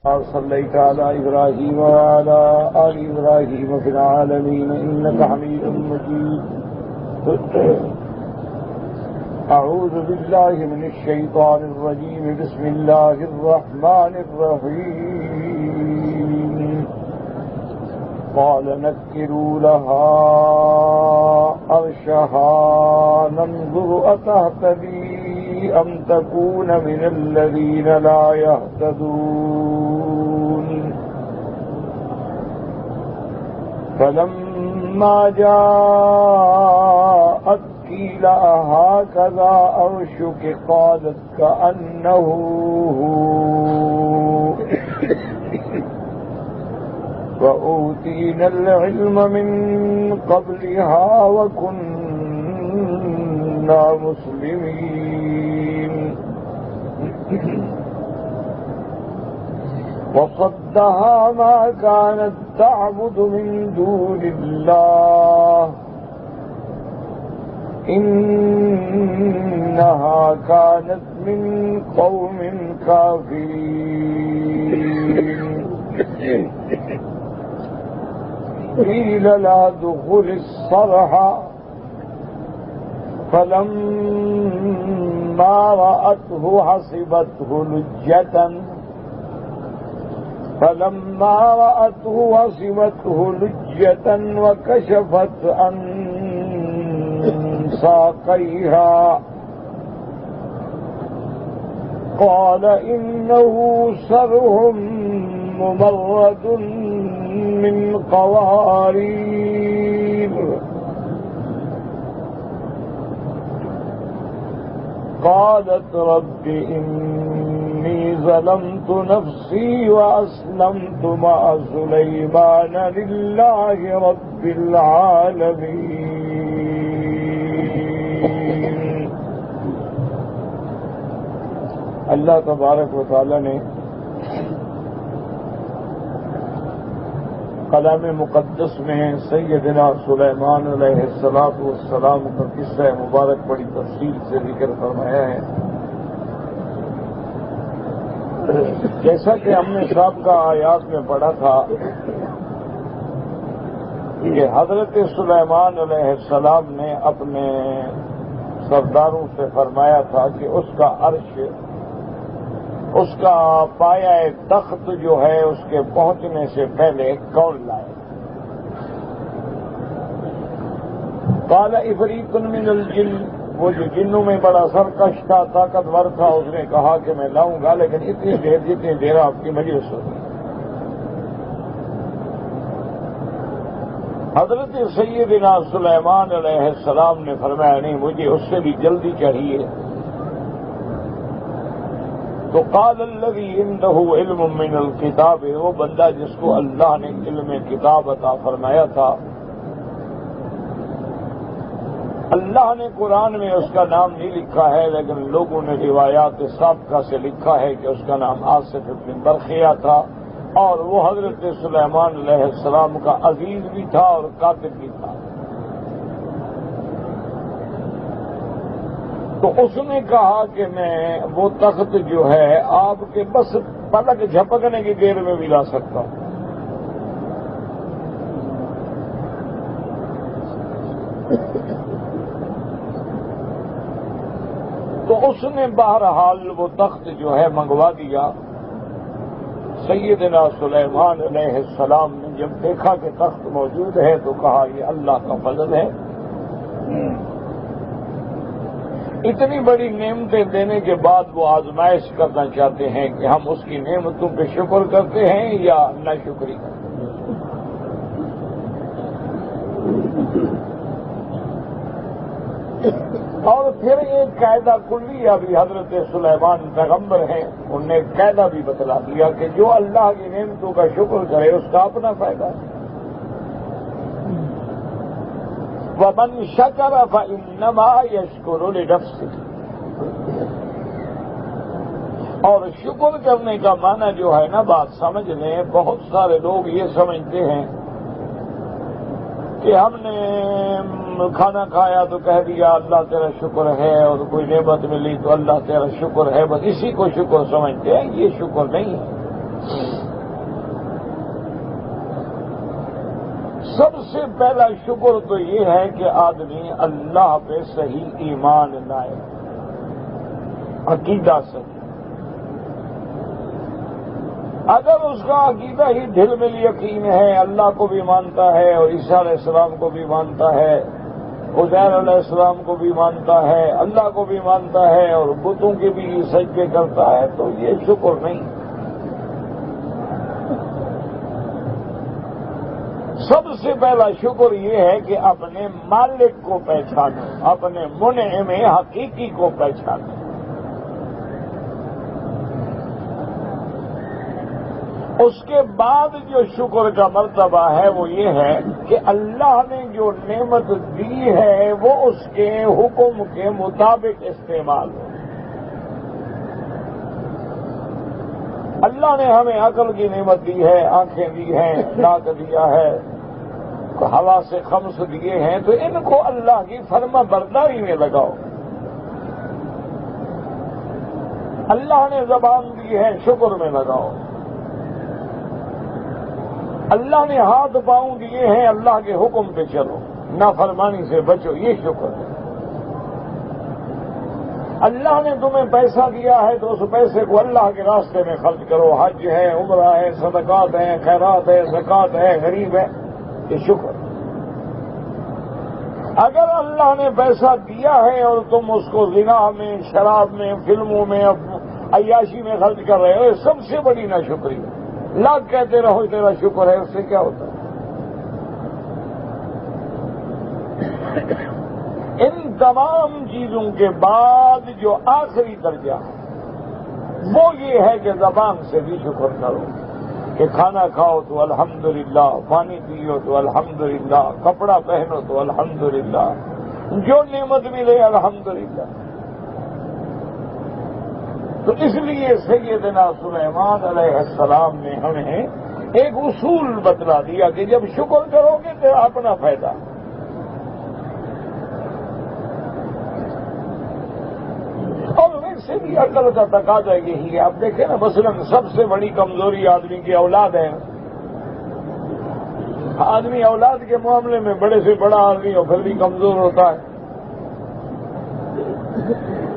صليت على إبراهيم وعلى آل إبراهيم في العالمين إنك حميد مجيد. أعوذ بالله من الشيطان الرجيم. بسم الله الرحمن الرحيم. قال نكروا لها عرشها ننظر أتهتدي أم تكون من الذين لا يهتدون. فلما جاءت قيل أهكذا عرشك قالت كأنه هو وأوتينا العلم من قبلها وكنا مسلمين. وصدها ما كانت تعبد من دون الله إنها كانت من قوم كافرين. قيل لا دخل الصرح فلما رأته حسبته لجة وكشفت عن ساقيها قال إنه سرح ممرد من قوارير. قالت رب إني ظلمت نفسي وأسلمت مع سليمان لله رب العالمين. اللہ تبارک و تعالی نے کلام مقدس میں سیدنا سلیمان علیہ السلام کا قصہ مبارک بڑی تفصیل سے ذکر فرمایا ہے. جیسا کہ ہم نے سابقہ آیات میں پڑھا تھا کہ حضرت سلیمان علیہ السلام نے اپنے سرداروں سے فرمایا تھا کہ اس کا عرش، اس کا پایا تخت جو ہے اس کے پہنچنے سے پہلے کون لائے. قال عفریت من الجن، وہ جو جنوں میں بڑا سرکش تھا، طاقتور تھا، اس نے کہا کہ میں لاؤں گا، لیکن جتنی دیر آپ کی مجلس ہوگی. حضرت سیدنا سلیمان علیہ السلام نے فرمایا نہیں، مجھے اس سے بھی جلدی چاہیے. تو قال الذی عنده علم من الکتاب، وہ بندہ جس کو اللہ نے علم کتاب عطا فرمایا تھا، اللہ نے قرآن میں اس کا نام نہیں لکھا ہے، لیکن لوگوں نے روایات سابقہ سے لکھا ہے کہ اس کا نام آصف بن برخیہ تھا، اور وہ حضرت سلیمان علیہ السلام کا عزیز بھی تھا اور کاتب بھی تھا. تو اس نے کہا کہ میں وہ تخت جو ہے آپ کے بس پلک جھپکنے کی دیر میں بھی لا سکتا ہوں. تو اس نے بہرحال وہ تخت جو ہے منگوا دیا. سیدنا سلیمان علیہ السلام نے جب دیکھا کہ تخت موجود ہے تو کہا یہ اللہ کا فضل ہے. اتنی بڑی نعمتیں دینے کے بعد وہ آزمائش کرنا چاہتے ہیں کہ ہم اس کی نعمتوں پہ شکر کرتے ہیں یا ناشکری کرتے ہیں. اور پھر ایک قاعدہ کلی ابھی حضرت سلیمان پیغمبر ہیں، انہوں نے ایک قاعدہ بھی بتلا دیا کہ جو اللہ کی نعمتوں کا شکر کرے اس کا اپنا فائدہ ہے. وَمَنْ شَكَرَ فَإِنَّمَا يَشْكُرُ لِنَفْسِهِ. اور شکر کرنے کا معنی جو ہے نا، بات سمجھ لیں، بہت سارے لوگ یہ سمجھتے ہیں کہ ہم نے کھانا کھایا تو کہہ دیا اللہ تیرا شکر ہے، اور کوئی نعمت ملی تو اللہ تیرا شکر ہے، بس اسی کو شکر سمجھتے ہیں. یہ شکر نہیں ہے. سب سے پہلا شکر تو یہ ہے کہ آدمی اللہ پہ صحیح ایمان لائے، عقیدہ صحیح۔ اگر اس کا عقیدہ ہی دل میں یقین ہے، اللہ کو بھی مانتا ہے اور عیسیٰ علیہ السلام کو بھی مانتا ہے، عزیر علیہ السلام کو بھی مانتا ہے، اللہ کو بھی مانتا ہے اور بتوں کے بھی سجدے کرتا ہے، تو یہ شکر نہیں۔ سب سے پہلا شکر یہ ہے کہ اپنے مالک کو پہچانو، اپنے منعم حقیقی کو پہچانو۔ اس کے بعد جو شکر کا مرتبہ ہے وہ یہ ہے کہ اللہ نے جو نعمت دی ہے وہ اس کے حکم کے مطابق استعمال ہو۔ اللہ نے ہمیں عقل کی نعمت دی ہے، آنکھیں دی ہیں، ناک دیا ہے، ہوا سے خمس دیے ہیں، تو ان کو اللہ کی فرما برداری میں لگاؤ۔ اللہ نے زبان دی ہے، شکر میں لگاؤ۔ اللہ نے ہاتھ پاؤں دیے ہیں، اللہ کے حکم پہ چلو، نافرمانی سے بچو، یہ شکر ہے۔ اللہ نے تمہیں پیسہ دیا ہے تو اس پیسے کو اللہ کے راستے میں خرچ کرو، حج ہے، عمرہ ہے، صدقات ہیں، خیرات ہے، زکوٰۃ ہے، غریب ہے، یہ شکر۔ اگر اللہ نے پیسہ دیا ہے اور تم اس کو زنا میں، شراب میں، فلموں میں، عیاشی میں خرچ کر رہے ہو، یہ سب سے بڑی ناشکری ہے۔ لاکھ کہتے رہو تیرا شکر ہے، اس سے کیا ہوتا ہے؟ ان تمام چیزوں کے بعد جو آخری درجہ ہے وہ یہ ہے کہ زبان سے بھی شکر کرو، کہ کھانا کھاؤ تو الحمدللہ، پانی پیو تو الحمدللہ، کپڑا پہنو تو الحمدللہ، جو نعمت ملے الحمدللہ۔ تو اس لیے سیدنا سلیمان علیہ السلام نے ہمیں ایک اصول بتلا دیا کہ جب شکر کرو گے تو اپنا فائدہ۔ اور ویسے بھی عقل کا تقاضا یہی ہے۔ آپ دیکھیں نا، مثلاً سب سے بڑی کمزوری آدمی کی اولاد ہے۔ آدمی اولاد کے معاملے میں بڑے سے بڑا آدمی اور پھر بھی کمزور ہوتا ہے۔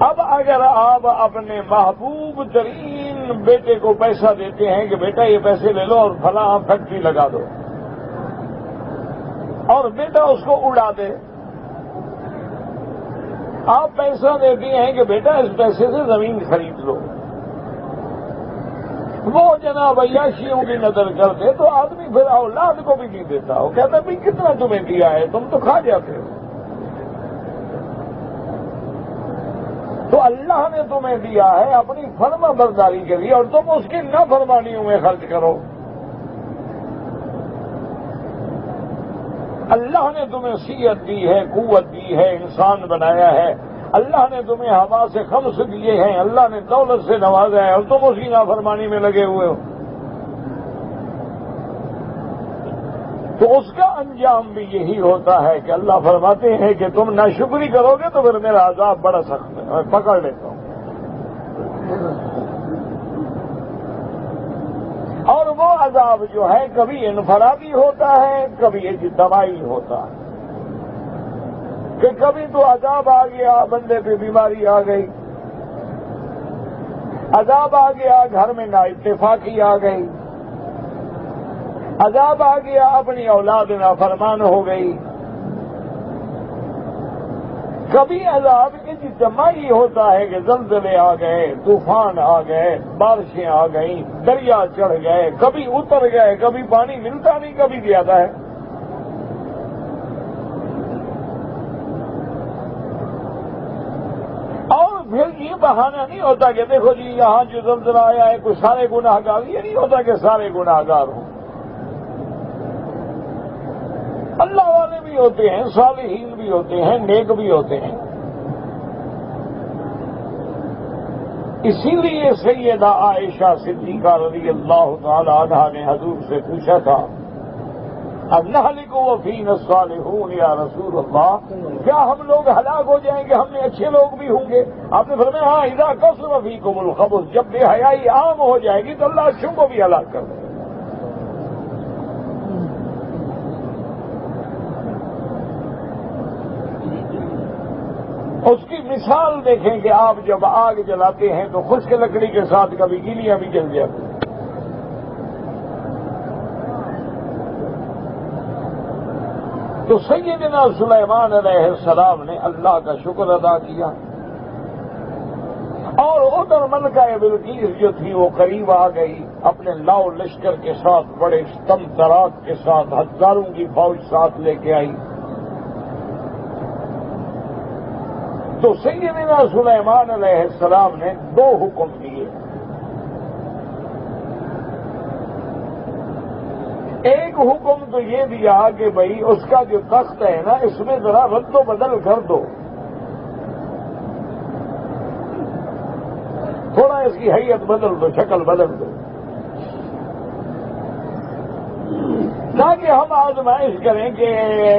اب اگر آپ اپنے محبوب ترین بیٹے کو پیسہ دیتے ہیں کہ بیٹا یہ پیسے لے لو اور فلاں فیکٹری لگا دو، اور بیٹا اس کو اڑا دے، آپ پیسہ دیتی ہیں کہ بیٹا اس پیسے سے زمین خرید لو، وہ جناب عیاشیوں کی نظر کرتے تو آدمی پھر اولاد کو بھی نہیں دیتا، وہ کہتا بھائی کتنا تمہیں دیا ہے، تم تو کھا جاتے ہو۔ تو اللہ نے تمہیں دیا ہے اپنی فرما برداری کے لیے اور تم اس کی نافرمانیوں میں خرچ کرو۔ اللہ نے تمہیں صحت دی ہے، قوت دی ہے، انسان بنایا ہے، اللہ نے تمہیں ہوا سے خمس دیے ہیں، اللہ نے دولت سے نوازا ہے اور تم اس کی نافرمانی میں لگے ہوئے ہو، تو اس کا انجام بھی یہی ہوتا ہے کہ اللہ فرماتے ہیں کہ تم ناشکری کرو گے تو پھر میرا عذاب بڑا سخت ہے، میں پکڑ لیتا ہوں۔ اور وہ عذاب جو ہے کبھی انفرادی ہوتا ہے، کبھی اجتماعی ہوتا ہے، کہ کبھی تو عذاب آ گیا، بندے پہ بیماری آ گئی، عذاب آ گیا، گھر میں نااتفاقی آ گئی، عذاب آ گیا، اپنی اولاد نافرمان ہو گئی، کبھی عذاب اجتماعی ہوتا ہے کہ زلزلے آ گئے، طوفان آ گئے، بارشیں آ گئیں، دریا چڑھ گئے، کبھی اتر گئے، کبھی پانی ملتا نہیں، کبھی زیادہ ہے۔ اور پھر یہ بہانہ نہیں ہوتا کہ دیکھو جی یہاں جو زلزلہ آیا ہے کوئی سارے گناہ گار، یہ نہیں ہوتا کہ سارے گناہ گار ہوں، اللہ والے بھی ہوتے ہیں، صالحین بھی ہوتے ہیں، نیک بھی ہوتے ہیں۔ اسی لیے سیدہ عائشہ صدیقہ رضی اللہ تعالی عنہا نے حضور سے پوچھا تھا اب نہلک وفینا الصالحون یا رسول اللہ، کیا ہم لوگ ہلاک ہو جائیں گے؟ ہم میں اچھے لوگ بھی ہوں گے؟ آپ نے فرمایا ہاں اذا کثر فیکم الخبث، جب بے حیائی عام ہو جائے گی تو اللہ اچھوں کو بھی ہلاک کر دے گا۔ اس کی مثال دیکھیں کہ آپ جب آگ جلاتے ہیں تو خشک لکڑی کے ساتھ کبھی گیلیاں بھی جل جاتی ہیں۔ تو سیدنا سلیمان علیہ السلام نے اللہ کا شکر ادا کیا، اور ادھر ملکہ بلقیس جو تھی وہ قریب آ گئی اپنے لاؤ لشکر کے ساتھ، بڑے ستم تراک کے ساتھ، ہزاروں کی فوج ساتھ لے کے آئی۔ تو سیدنا سلیمان علیہ السلام نے دو حکم دیے۔ ایک حکم تو یہ دیا کہ بھئی اس کا جو تخت ہے نا، اس میں ذرا رد و بدل کر دو، تھوڑا اس کی حیت بدل دو، شکل بدل دو، تاکہ ہم آزمائش کریں کہ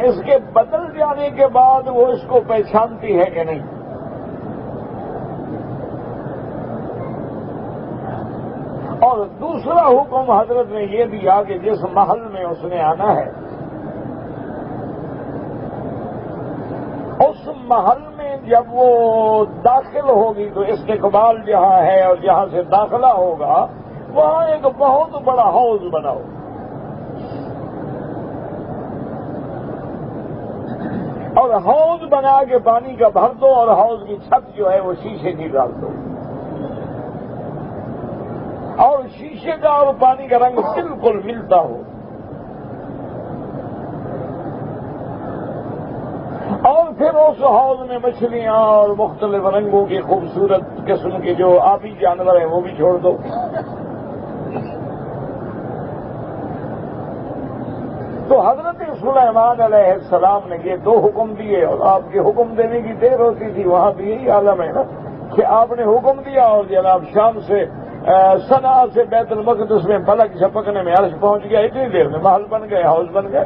اس کے بدل جانے کے بعد وہ اس کو پہچانتی ہے کہ نہیں۔ اور دوسرا حکم حضرت نے یہ دیا کہ جس محل میں اس نے آنا ہے، اس محل میں جب وہ داخل ہوگی تو استقبال جہاں ہے اور جہاں سے داخلہ ہوگا وہاں ایک بہت بڑا حوض بناؤ، اور حوض بنا کے پانی کا بھر دو، اور حوض کی چھت جو ہے وہ شیشے کی ڈال دو، اور شیشے کا اور پانی کا رنگ بالکل ملتا ہو، اور پھر اس حوض میں مچھلیاں اور مختلف رنگوں کی خوبصورت قسم کے جو آبی جانور ہیں وہ بھی چھوڑ دو۔ تو حضرت سلیمان علیہ السلام نے یہ دو حکم دیے، اور آپ کے حکم دینے کی دیر ہوتی تھی، وہاں بھی یہی عالم ہے نا کہ آپ نے حکم دیا اور جناب شام سے صنعاء سے بیت المقدس میں پلک جھپکنے میں عرش پہنچ گیا، اتنی دیر میں محل بن گئے، ہاؤس بن گئے۔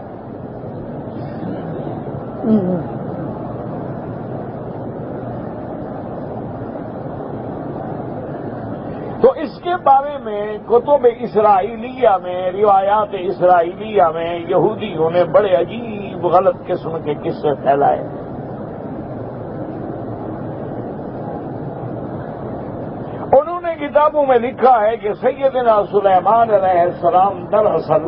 تو اس کے بارے میں کتب اسرائیلیہ میں، روایات اسرائیلیہ میں یہودیوں نے بڑے عجیب غلط قسم کے قصے پھیلائے۔ انہوں نے کتابوں میں لکھا ہے کہ سیدنا سلیمان علیہ السلام دراصل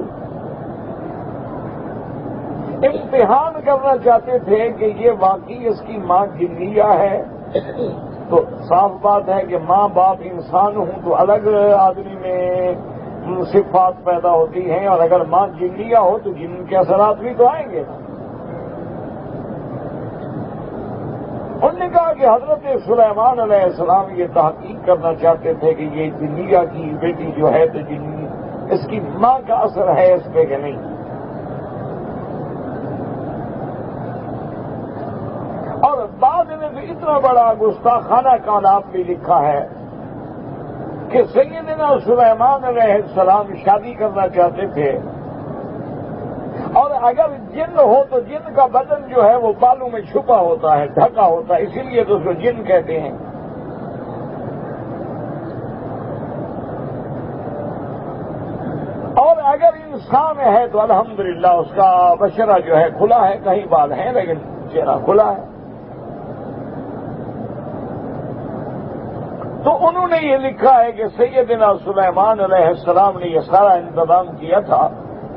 امتحان کرنا چاہتے تھے کہ یہ واقعی اس کی ماں جنیہ ہے، تو صاف بات ہے کہ ماں باپ انسان ہوں تو الگ آدمی میں صفات پیدا ہوتی ہیں، اور اگر ماں جنیہ ہو تو جن کے اثرات بھی تو آئیں گے۔ انہوں نے کہا کہ حضرت سلیمان علیہ السلام یہ تحقیق کرنا چاہتے تھے کہ یہ جنیہ کی بیٹی جو ہے تو اس کی ماں کا اثر ہے اس پہ کہ نہیں۔ اور بعد میں تو اتنا بڑا گستاخانہ کلام بھی لکھا ہے کہ سیدنا سلیمان علیہ السلام شادی کرنا چاہتے تھے، اور اگر جن ہو تو جن کا بدن جو ہے وہ بالوں میں چھپا ہوتا ہے، ڈھکا ہوتا ہے، اسی لیے تو اس کو جن کہتے ہیں۔ اور اگر انسان ہے تو الحمدللہ اس کا بشرہ جو ہے کھلا ہے، کہیں بال ہیں لیکن چہرہ کھلا ہے۔ تو انہوں نے یہ لکھا ہے کہ سیدنا سلیمان علیہ السلام نے یہ سارا انتظام کیا تھا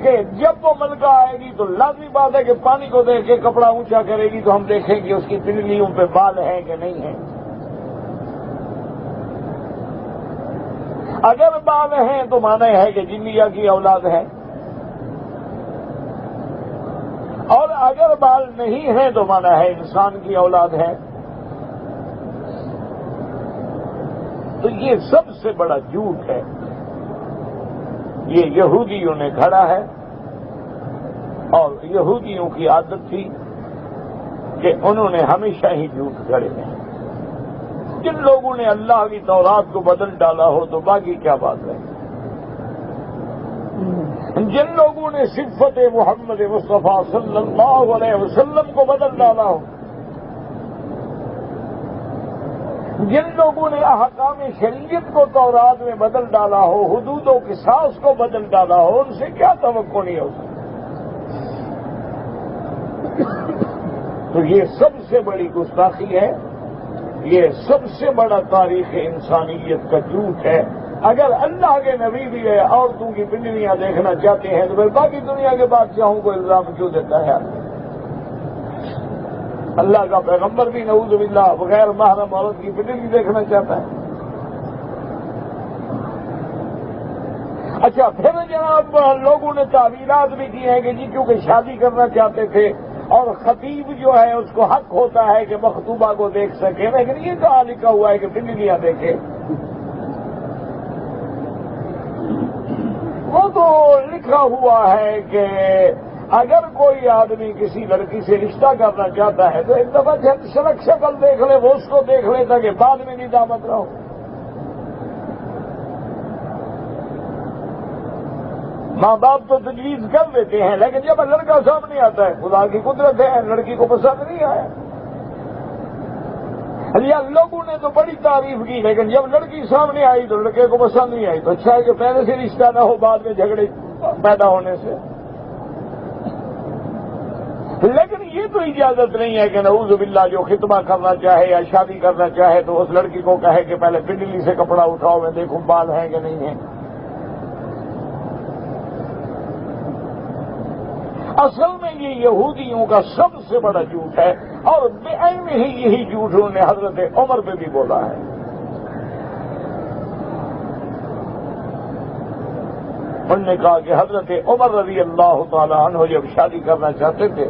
کہ جب وہ ملکہ آئے گی تو لازمی بات ہے کہ پانی کو دیکھ کے کپڑا اونچا کرے گی تو ہم دیکھیں کہ اس کی پنڈلیوں پہ بال ہیں کہ نہیں ہیں۔ اگر بال ہیں تو مانا ہے کہ جنیہ کی اولاد ہے، اور اگر بال نہیں ہیں تو مانا ہے انسان کی اولاد ہے۔ تو یہ سب سے بڑا جھوٹ ہے، یہ یہودیوں نے گھڑا ہے، اور یہودیوں کی عادت تھی کہ انہوں نے ہمیشہ ہی جھوٹ گھڑے ہیں۔ جن لوگوں نے اللہ کی تورات کو بدل ڈالا ہو تو باقی کیا بات ہے۔ جن لوگوں نے صفت محمد مصطفیٰ صلی اللہ علیہ وسلم کو بدل ڈالا ہو، جن لوگوں نے احکام شریعت کو تورات میں بدل ڈالا ہو، حدود و قصاص کو بدل ڈالا ہو، ان سے کیا توقع نہیں ہو سکتی؟ تو یہ سب سے بڑی گستاخی ہے، یہ سب سے بڑا تاریخ انسانیت کا جھوٹ ہے۔ اگر اللہ کے نبی بھی ہے عورتوں کی پنڈلیاں دیکھنا چاہتے ہیں تو پھر باقی دنیا کے بادشاہوں کو الزام کیوں دیتا ہے؟ اللہ کا پیغمبر بھی نعوذ باللہ بغیر محرم عورت کی پنڈلی دیکھنا چاہتا ہے۔ اچھا، پھر جناب لوگوں نے تعویلات بھی کی ہیں کہ جی کیونکہ شادی کرنا چاہتے تھے اور خطیب جو ہے اس کو حق ہوتا ہے کہ مخطوبہ کو دیکھ سکے، لیکن یہ کہاں لکھا ہوا ہے کہ پنڈلیاں دیکھے؟ وہ تو لکھا ہوا ہے کہ اگر کوئی آدمی کسی لڑکی سے رشتہ کرنا چاہتا ہے تو ایک دفعہ سڑک شکل دیکھ لے، وہ اس کو دیکھ لیتا کہ بعد میں نہیں دامت رہو۔ ماں باپ تو تجویز کر دیتے ہیں، لیکن جب لڑکا سامنے آتا ہے، خدا کی قدرت ہے لڑکی کو پسند نہیں آیا، لوگوں نے تو بڑی تعریف کی، لیکن جب لڑکی سامنے آئی تو لڑکے کو پسند نہیں آئی، تو اچھا ہے کہ پہلے سے رشتہ نہ ہو بعد میں جھگڑے پیدا ہونے سے۔ لیکن یہ تو اجازت نہیں ہے کہ نعوذ باللہ جو خطبہ کرنا چاہے یا شادی کرنا چاہے تو اس لڑکی کو کہے کہ پہلے پنڈلی سے کپڑا اٹھاؤ، میں دیکھوں بال ہیں کہ نہیں ہیں۔ اصل میں یہ یہودیوں کا سب سے بڑا جھوٹ ہے، اور بے عین ہی یہی جھوٹ انہوں نے حضرت عمر پہ بھی بولا ہے۔ انہوں نے کہا کہ حضرت عمر رضی اللہ تعالیٰ عنہ جب شادی کرنا چاہتے تھے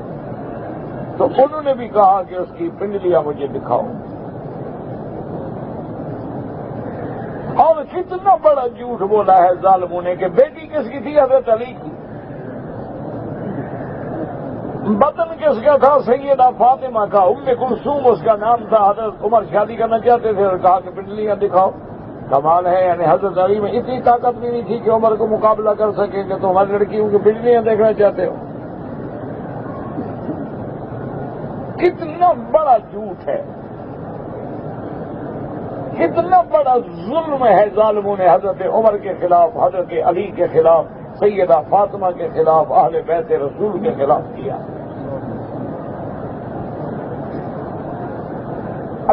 تو انہوں نے بھی کہا کہ اس کی پنڈلیاں مجھے دکھاؤ۔ اور کتنا بڑا جھوٹ بولا ہے ظالموں نے کہ بیٹی کس کی تھی؟ حضرت علی کی۔ بطن کس کا تھا؟ سیدہ فاطمہ کا، ام کلثوم اس کا نام تھا۔ حضرت عمر شادی کرنا چاہتے تھے اور کہا کہ پنڈلیاں دکھاؤ۔ کمال ہے، یعنی حضرت علی میں اتنی طاقت بھی نہیں تھی کہ عمر کو مقابلہ کر سکے کہ تم ہماری لڑکیوں کی پنڈلیاں دیکھنا چاہتے ہو۔ کتنا بڑا جھوٹ ہے، کتنا بڑا ظلم ہے ظالموں نے حضرت عمر کے خلاف، حضرت علی کے خلاف، سیدہ فاطمہ کے خلاف، اہل بیت رسول کے خلاف کیا۔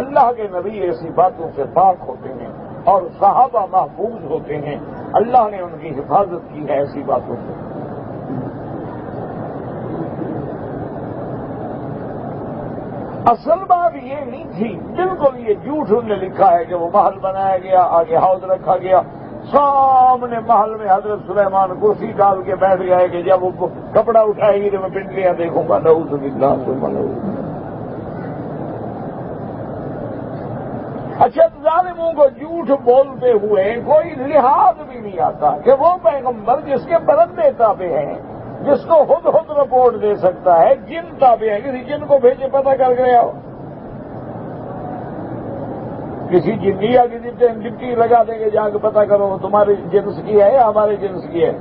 اللہ کے نبی ایسی باتوں سے پاک ہوتے ہیں اور صحابہ محفوظ ہوتے ہیں، اللہ نے ان کی حفاظت کی ہے ایسی باتوں سے۔ اصل بات یہ نہیں تھی، بالکل یہ جھوٹ انہوں نے لکھا ہے کہ وہ محل بنایا گیا، آگے حوض رکھا گیا، سامنے محل میں حضرت سلیمان کرسی ڈال کے بیٹھ گئے کہ جب وہ کپڑا اٹھائے گی تو میں پنڈلیاں دیکھوں گا۔ نعوذ باللہ ثم نعوذ۔ اچھا، ظالموں کو جھوٹ بولتے ہوئے کوئی لحاظ بھی نہیں آتا کہ وہ پیغمبر جس کے برندے تابع ہیں، جس کو خود رپورٹ دے سکتا ہے، جن تابع ہیں، کسی جن کو بھیجے پتہ کر گیا ہو، کسی جنیا کی ڈپٹی لگا دیں گے جا کے پتہ کرو تمہارے جنس کی ہے یا ہمارے جنس کی ہے۔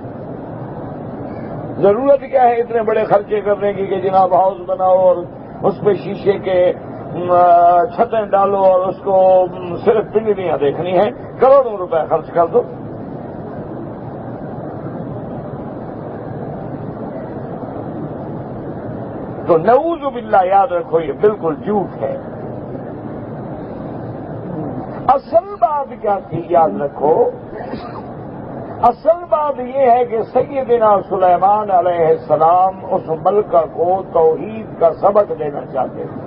ضرورت کیا ہے اتنے بڑے خرچے کرنے کی کہ جناب ہاؤس بناؤ اور اس پہ شیشے کے چھتیں ڈالو اور اس کو صرف پنڈلیاں دیکھنی ہیں، کروڑوں روپے خرچ کر دو۔ تو نعوذ باللہ یاد رکھو یہ بالکل جھوٹ ہے۔ اصل بات کیا تھی یاد رکھو، اصل بات یہ ہے کہ سیدنا سلیمان علیہ السلام اس ملکہ کو توحید کا سبق دینا چاہتے تھے۔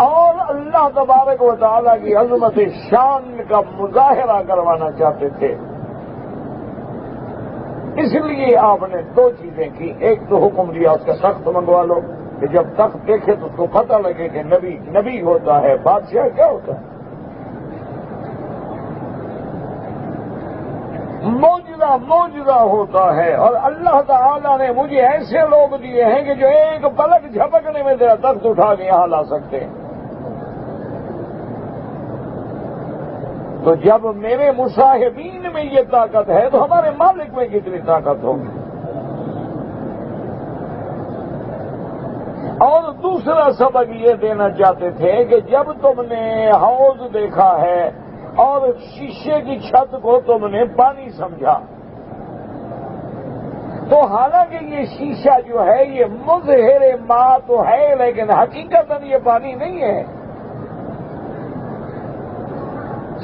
اور اللہ تبارک و تعالیٰ کی عظمت شان کا مظاہرہ کروانا چاہتے تھے۔ اس لیے آپ نے دو چیزیں کی، ایک تو حکم دیا اس کا تخت منگوا لو کہ جب تخت دیکھے تو اس کو پتہ لگے کہ نبی ہوتا ہے، بادشاہ کیا ہوتا ہے، معجزہ ہوتا ہے۔ اور اللہ تعالیٰ نے مجھے ایسے لوگ دیے ہیں کہ جو ایک پلک جھپکنے میں تیرا تخت اٹھا کے یہاں لا سکتے ہیں۔ تو جب میرے مصاحبین میں یہ طاقت ہے تو ہمارے مالک میں کتنی طاقت ہوگی؟ اور دوسرا سبق یہ دینا چاہتے تھے کہ جب تم نے حوض دیکھا ہے اور شیشے کی چھت کو تم نے پانی سمجھا، تو حالانکہ یہ شیشہ جو ہے یہ مظہر ماء تو ہے، لیکن حقیقتاً یہ پانی نہیں ہے۔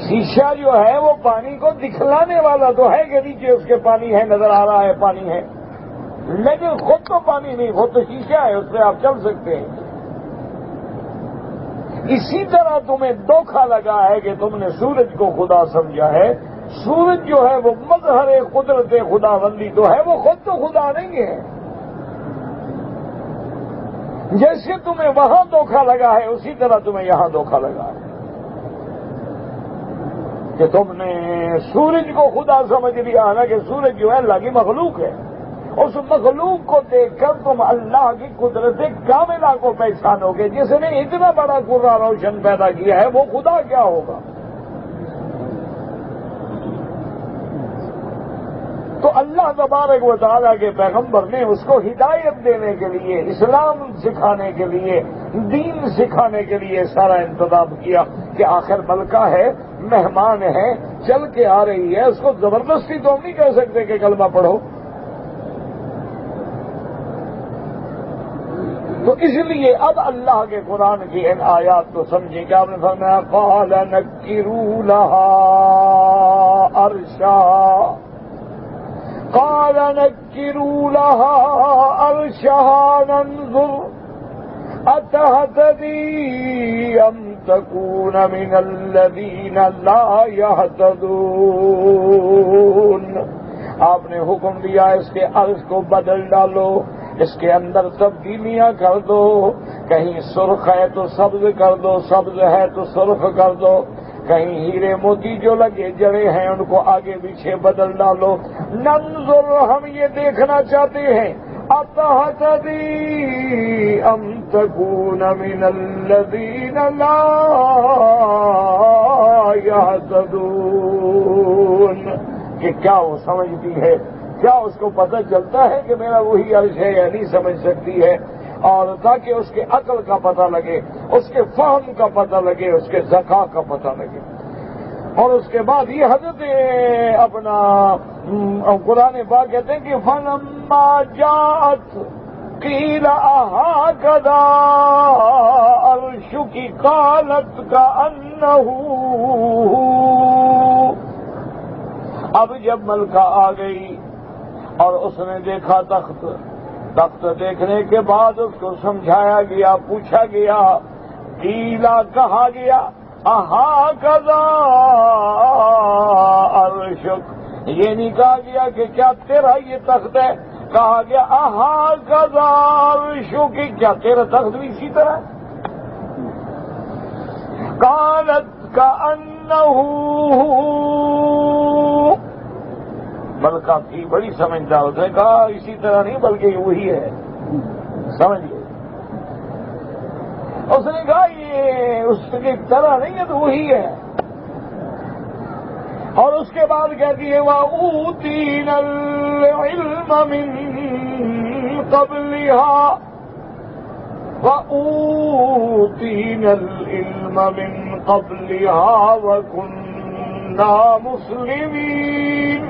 شیشہ جو ہے وہ پانی کو دکھلانے والا تو ہے کہ نیچے اس کے پانی ہے، نظر آ رہا ہے پانی ہے، لیکن خود تو پانی نہیں، خود تو شیشہ ہے، اس پہ آپ چل سکتے ہیں۔ اسی طرح تمہیں دھوکہ لگا ہے کہ تم نے سورج کو خدا سمجھا ہے۔ سورج جو ہے وہ مظہر قدرت خدا بندی تو ہے، وہ خود تو خدا نہیں ہے۔ جیسے تمہیں وہاں دھوکہ لگا ہے اسی طرح تمہیں یہاں دھوکہ لگا ہے کہ تم نے سورج کو خدا سمجھ لیا، حالانکہ سورج جو ہے اللہ کی مخلوق ہے۔ اس مخلوق کو دیکھ کر تم اللہ کی قدرت کاملہ کو پہچانو گے، جس نے اتنا بڑا قرہ روشن پیدا کیا ہے وہ خدا کیا ہوگا؟ تو اللہ تبارک و تعالیٰ کے پیغمبر نے اس کو ہدایت دینے کے لیے، اسلام سکھانے کے لیے، دین سکھانے کے لیے سارا انتظام کیا کہ آخر ملکہ ہے، مہمان ہے، چل کے آ رہی ہے، اس کو زبردستی تو ہم نہیں کہہ سکتے کہ کلمہ پڑھو۔ تو اس لیے اب اللہ کے قرآن کی ان آیات کو سمجھیں کہ آپ نے فرمایا قال نکروا لها عرشا، قال نکروا لها عرشها ننظر اتهتدي ام تكون من الذين لا يهتدون۔ آپ نے حکم دیا اس کے عرش کو بدل ڈالو، اس کے اندر تبدیلیاں کر دو، کہیں سرخ ہے تو سبز کر دو، سبز ہے تو سرخ کر دو، کہیں ہیرے موتی جو لگے جڑے ہیں ان کو آگے پیچھے بدل ڈالو۔ ننظر، ہم یہ دیکھنا چاہتے ہیں، اتہتدی ام تکون من الذین لا یہتدون، کہ کیا وہ سمجھتی ہے، کیا اس کو پتہ چلتا ہے کہ میرا وہی عرش ہے یا نہیں سمجھ سکتی ہے، اور تاکہ اس کے عقل کا پتہ لگے، اس کے فہم کا پتہ لگے، اس کے ذکا کا پتہ لگے۔ اور اس کے بعد یہ حضرت اپنا قرآن پاک کہتے ہیں کہ فَلَمَّا جَاءَتْ قِيلَ أَهَٰكَذَا عَرْشُكِ قَالَتْ كَأَنَّهُ۔ اب جب ملکہ آ گئی اور اس نے دیکھا تخت دیکھنے کے بعد اس کو سمجھایا گیا، پوچھا گیا، قیلا کہا گیا، اہٰکذا عرشک، یہ نہیں کہا گیا کہ کیا تیرا یہ تخت ہے، کہا گیا اہٰکذا عرشک، کیا تیرا تخت بھی اسی طرح؟ قالت کأنہ، ملکہ تھی بڑی سمجھدار، اس نے کہا اسی طرح نہیں بلکہ وہی ہے، سمجھ گئے؟ اس نے کہا یہ اس کی طرح نہیں ہے تو وہی ہے۔ اور اس کے بعد کہتی ہے وَأُوتِينَا الْعِلْمَ مِنْ قَبْلِهَا، وَأُوتِينَا الْعِلْمَ مِنْ قَبْلِهَا وَكُنَّا مُسْلِمِينَ،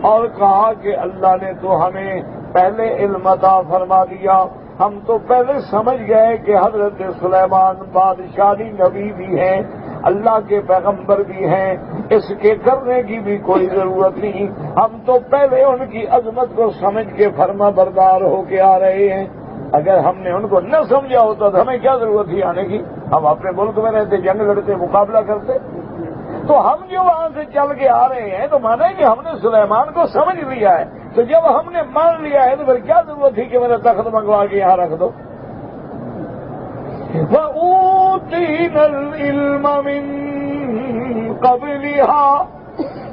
اور کہا کہ اللہ نے تو ہمیں پہلے علم عطا فرما دیا، ہم تو پہلے سمجھ گئے کہ حضرت سلیمان بادشاہی نبی بھی ہیں، اللہ کے پیغمبر بھی ہیں، اس کے کرنے کی بھی کوئی ضرورت نہیں، ہم تو پہلے ان کی عظمت کو سمجھ کے فرما بردار ہو کے آ رہے ہیں۔ اگر ہم نے ان کو نہ سمجھا ہوتا تو ہمیں کیا ضرورت تھی آنے کی؟ ہم اپنے ملک میں رہتے، جنگ لڑتے، مقابلہ کرتے۔ تو ہم جو وہاں سے چل کے آ رہے ہیں تو مانا ہے کہ ہم نے سلیمان کو سمجھ لیا ہے، تو جب ہم نے مان لیا ہے تو پھر کیا ضرورت تھی کہ میرا تخت منگوا کے یہاں رکھ دو؟ وَأُوتِينَا الْعِلْمَ مِنْ قَبْلِهَا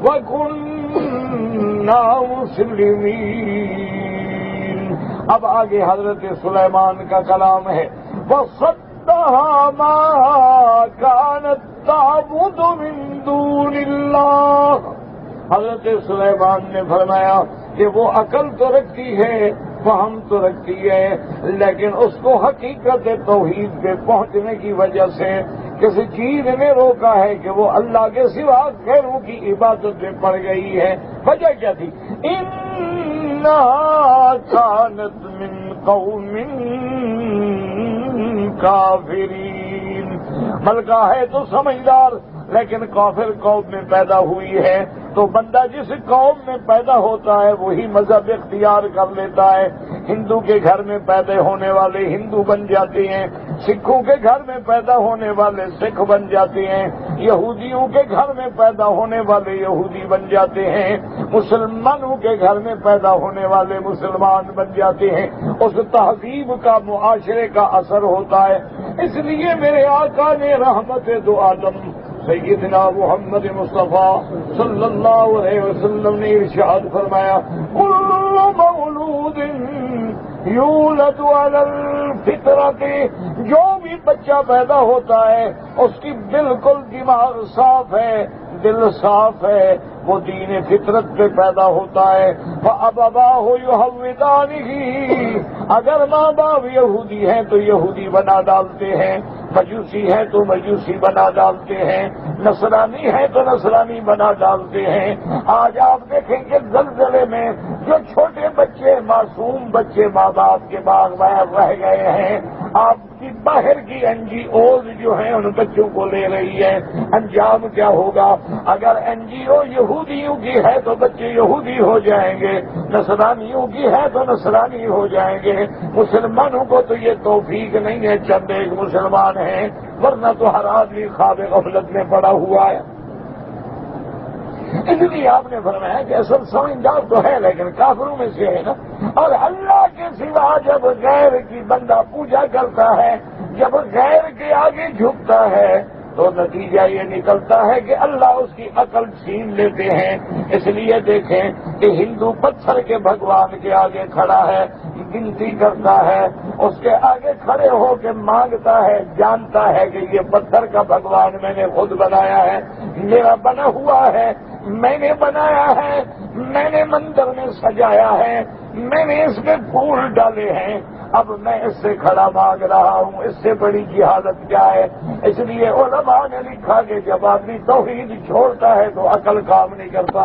وَكُنَّا مُسْلِمِينَ۔ اب آگے حضرت سلیمان کا کلام ہے، وَصَدَّهَا مَا كَانَتْ تعبد من دون اللہ۔ حضرت سلیمان نے فرمایا کہ وہ عقل تو رکھتی ہے، فہم تو رکھتی ہے، لیکن اس کو حقیقت توحید پہ پہنچنے کی وجہ سے کسی چیز نے روکا ہے کہ وہ اللہ کے سوا غیروں کی عبادت میں پڑ گئی ہے۔ وجہ کیا تھی؟ انہا کانت من قوم کافرین، ملکہ ہے تو سمجھدار لیکن کافر قوم میں پیدا ہوئی ہے۔ تو بندہ جس قوم میں پیدا ہوتا ہے وہی مذہب اختیار کر لیتا ہے۔ ہندو کے گھر میں پیدا ہونے والے ہندو بن جاتے ہیں، سکھوں کے گھر میں پیدا ہونے والے سکھ بن جاتے ہیں، یہودیوں کے گھر میں پیدا ہونے والے یہودی بن جاتے ہیں، مسلمانوں کے گھر میں پیدا ہونے والے مسلمان بن جاتے ہیں۔ اس تہذیب کا معاشرے کا اثر ہوتا ہے۔ اس لیے میرے آقا نے رحمت دو عالم سیدنا محمد مصطفیٰ صلی اللہ علیہ وسلم نے ارشاد فرمایا، کل مولود یولد علی الفطرۃ، جو بھی بچہ پیدا ہوتا ہے اس کی بالکل دماغ صاف ہے، دل صاف ہے، وہ دین فطرت پہ پیدا ہوتا ہے۔ فَأَبَوَاهُ يُهَوِّدَانِهِ، اگر ماں باپ یہودی ہیں تو یہودی بنا ڈالتے ہیں، مجوسی ہے تو مجوسی بنا ڈالتے ہیں، نصرانی ہے تو نصرانی بنا ڈالتے ہیں۔ آج آپ دیکھیں کہ زلزلے میں جو چھوٹے بچے، معصوم بچے ماں باپ کے باغ باہر رہ گئے ہیں، آپ کی باہر کی این جی اوز جو ہیں ان بچوں کو لے رہی ہے۔ انجام کیا ہوگا؟ اگر این جی او یہودیوں کی ہے تو بچے یہودی ہو جائیں گے، نصرانیوں کی ہے تو نصرانی ہو جائیں گے۔ مسلمانوں کو تو یہ توفیق نہیں ہے، چند ایک مسلمان ہیں، ورنہ تو ہر آدمی خواب غفلت میں پڑا ہوا ہے۔ اس لیے آپ نے فرمایا کہ اصل سمجھدار تو ہے لیکن کافروں میں سے ہے نا۔ اور اللہ کے سوا جب غیر کی بندہ پوجا کرتا ہے، جب غیر کے آگے جھکتا ہے تو نتیجہ یہ نکلتا ہے کہ اللہ اس کی عقل چھین لیتے ہیں۔ اس لیے دیکھیں کہ ہندو پتھر کے بھگوان کے آگے کھڑا ہے، گنتی کرتا ہے، اس کے آگے کھڑے ہو کے مانگتا ہے، جانتا ہے کہ یہ پتھر کا بھگوان میں نے خود بنایا ہے، میرا بنا ہوا ہے، میں نے بنایا ہے، میں نے مندر میں سجایا ہے، میں نے اس میں پھول ڈالے ہیں، اب میں اس سے کھڑا مانگ رہا ہوں، اس سے بڑی جہالت کیا ہے؟ اس لیے علماء نے لکھا کہ جب آدمی توحید چھوڑتا ہے تو عقل کام نہیں کرتا۔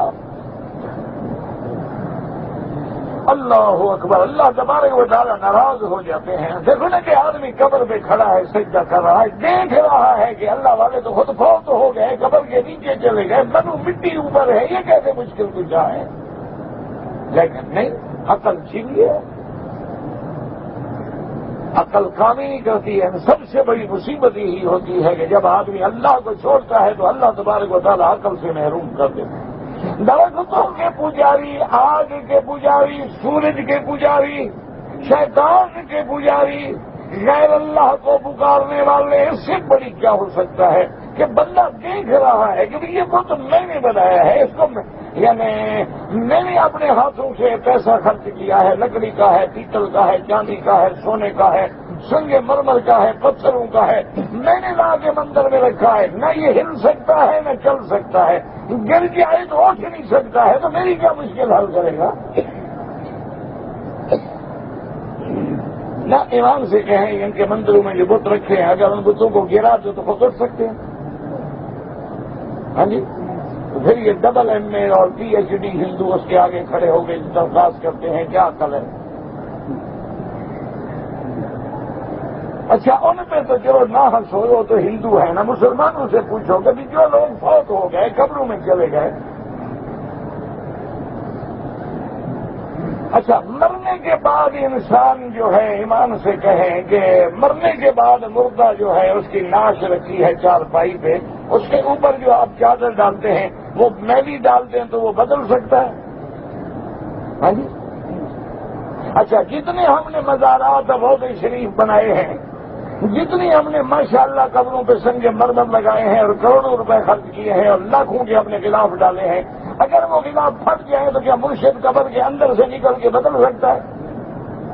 اللہ اکبر، اللہ تبارک و تعالیٰ ناراض ہو جاتے ہیں۔ دیکھو نا کہ آدمی قبر پہ کھڑا ہے، سجدہ کر رہا ہے، دیکھ رہا ہے کہ اللہ والے تو خود فوت ہو گئے، قبر کے نیچے چلے گئے، منو مٹی اوپر ہے، یہ کیسے مشکل کچھ ہے؟ لیکن نہیں، عقل چھین لیا، عقل کام ہی نہیں کرتی ہے۔ سب سے بڑی مصیبت یہی ہوتی ہے کہ جب آدمی اللہ کو چھوڑتا ہے تو اللہ تبارک و تعالیٰ عقل سے محروم کر دیتے ہیں۔ درختوں کے پجاری، آگ کے پجاری، سورج کے پجاری، شیطان کے پجاری، غیر اللہ کو پکارنے والے، اس سے بڑی کیا ہو سکتا ہے کہ بندہ دیکھ رہا ہے کہ یہ بت میں نے بنایا ہے، اس کو یعنی میں نے اپنے ہاتھوں سے پیسہ خرچ کیا ہے، لکڑی کا ہے، پیتل کا ہے، چاندی کا ہے، سونے کا ہے، سنگ مرمر کا ہے، پتھروں کا ہے، میں نے لا کے مندر میں رکھا ہے، نہ یہ ہل سکتا ہے نہ چل سکتا ہے، گر جائے تو اٹھ نہیں سکتا ہے، تو میری کیا مشکل حل کرے گا؟ نہ ایمان سے کہیں ان کے مندروں میں جو بت رکھے ہیں اگر ان بتوں کو گرا دو تو خود اٹھ سکتے ہیں؟ ہاں جی، تو پھر یہ ڈبل ایم اے اور پی ایچ ڈی ہندو اس کے آگے کھڑے ہو گئے درخواست کرتے ہیں، کیا عقل ہے؟ اچھا ان پہ تو جو نہ ہنسو وہ تو ہندو ہے نا، مسلمانوں سے پوچھو کبھی جو لوگ فوت ہو گئے قبروں میں چلے گئے، اچھا مرنے کے بعد انسان جو ہے ایمان سے کہیں کہ مرنے کے بعد مردہ جو ہے اس کی لاش رکھی ہے چارپائی پہ، اس کے اوپر جو آپ چادر ڈالتے ہیں وہ میلی ڈالتے ہیں تو وہ بدل سکتا ہے؟ ہاں جی، اچھا جتنے ہم نے مزارات روضہ شریف بنائے ہیں، جتنی ہم نے ماشاءاللہ قبروں پہ سنگ مرمر لگائے ہیں اور کروڑوں روپے خرچ کیے ہیں اور لاکھوں کے اپنے غلاف ڈالے ہیں، اگر وہ غلاف پھٹ جائیں تو کیا مرشد قبر کے اندر سے نکل کے بدل سکتا ہے؟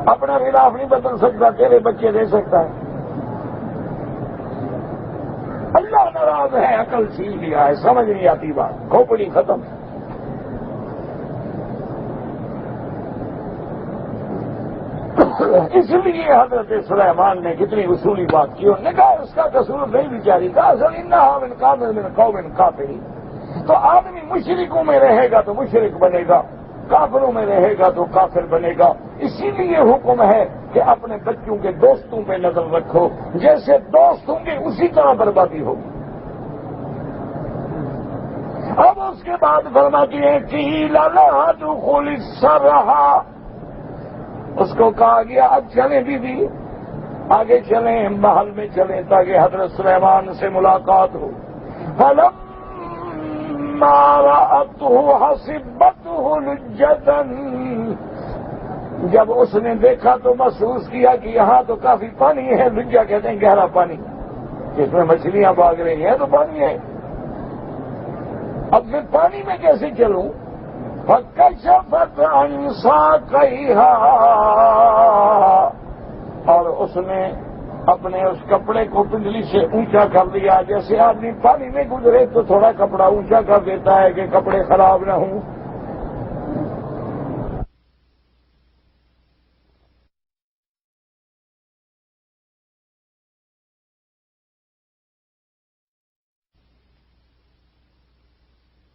اپنا غلاف نہیں بدل سکتا، تیرے بچے دے سکتا ہے؟ اللہ نہ ناراض ہے، عقل چھین لیا ہے، سمجھ نہیں آتی بات، کھوپڑی ختم۔ اس لیے حضرت سلیمان نے کتنی اصولی بات کی، انہوں نے کہا اس کا قصور نہیں بیچاری کا، اصل انہا من کافر من قوم کافرین۔ تو آدمی مشرکوں میں رہے گا تو مشرک بنے گا، کافروں میں رہے گا تو کافر بنے گا۔ اسی لیے حکم ہے کہ اپنے بچوں کے دوستوں پہ نظر رکھو، جیسے دوست ہوں گے اسی طرح بربادی ہوگی۔ اب اس کے بعد فرماتی ہے قیل لها ادخل الصرح، اس کو کہا گیا اب چلیں بی آگے چلیں، محل میں چلیں تاکہ حضرت سلیمان سے ملاقات ہو۔ فلما رأته حسبته لجة، جب اس نے دیکھا تو محسوس کیا کہ یہاں تو کافی پانی ہے، لجہ کہتے ہیں گہرا پانی جس میں مچھلیاں بھاگ رہی ہیں، تو پانی ہے۔ اب پھر پانی میں کیسے چلوں؟ فَكَشَفَتْ عَنْ سَاقَيْهَا، اور اس نے اپنے اس کپڑے کو پنڈلی سے اونچا کر دیا، جیسے آدمی پانی میں گزرے تو تھوڑا کپڑا اونچا کر دیتا ہے کہ کپڑے خراب نہ ہوں۔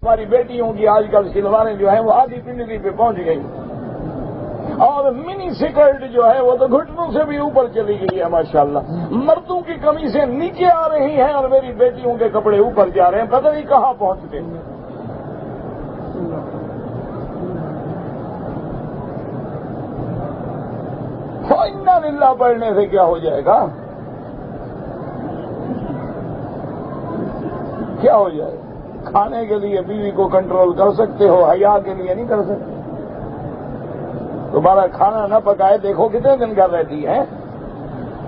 ہماری بیٹیوں کی آج کل شلواریں جو ہیں وہ آدھی پنڈلی پہ پہنچ گئی، اور منی سکرٹ جو ہے وہ تو گھٹنوں سے بھی اوپر چلی گئی ہے ماشاءاللہ، مردوں کی قمیصیں نیچے آ رہی ہیں اور میری بیٹیوں کے کپڑے اوپر جا رہے ہیں، پتہ نہیں کہاں پہنچ گئے۔ انا للہ پڑھنے سے کیا ہو جائے گا؟ کیا ہو جائے گا؟ کھانے کے لیے بیوی کو کنٹرول کر سکتے ہو، حیا کے لیے نہیں کر سکتے۔ تمہارا کھانا نہ پکائے دیکھو کتنے دن کر رہتی ہے۔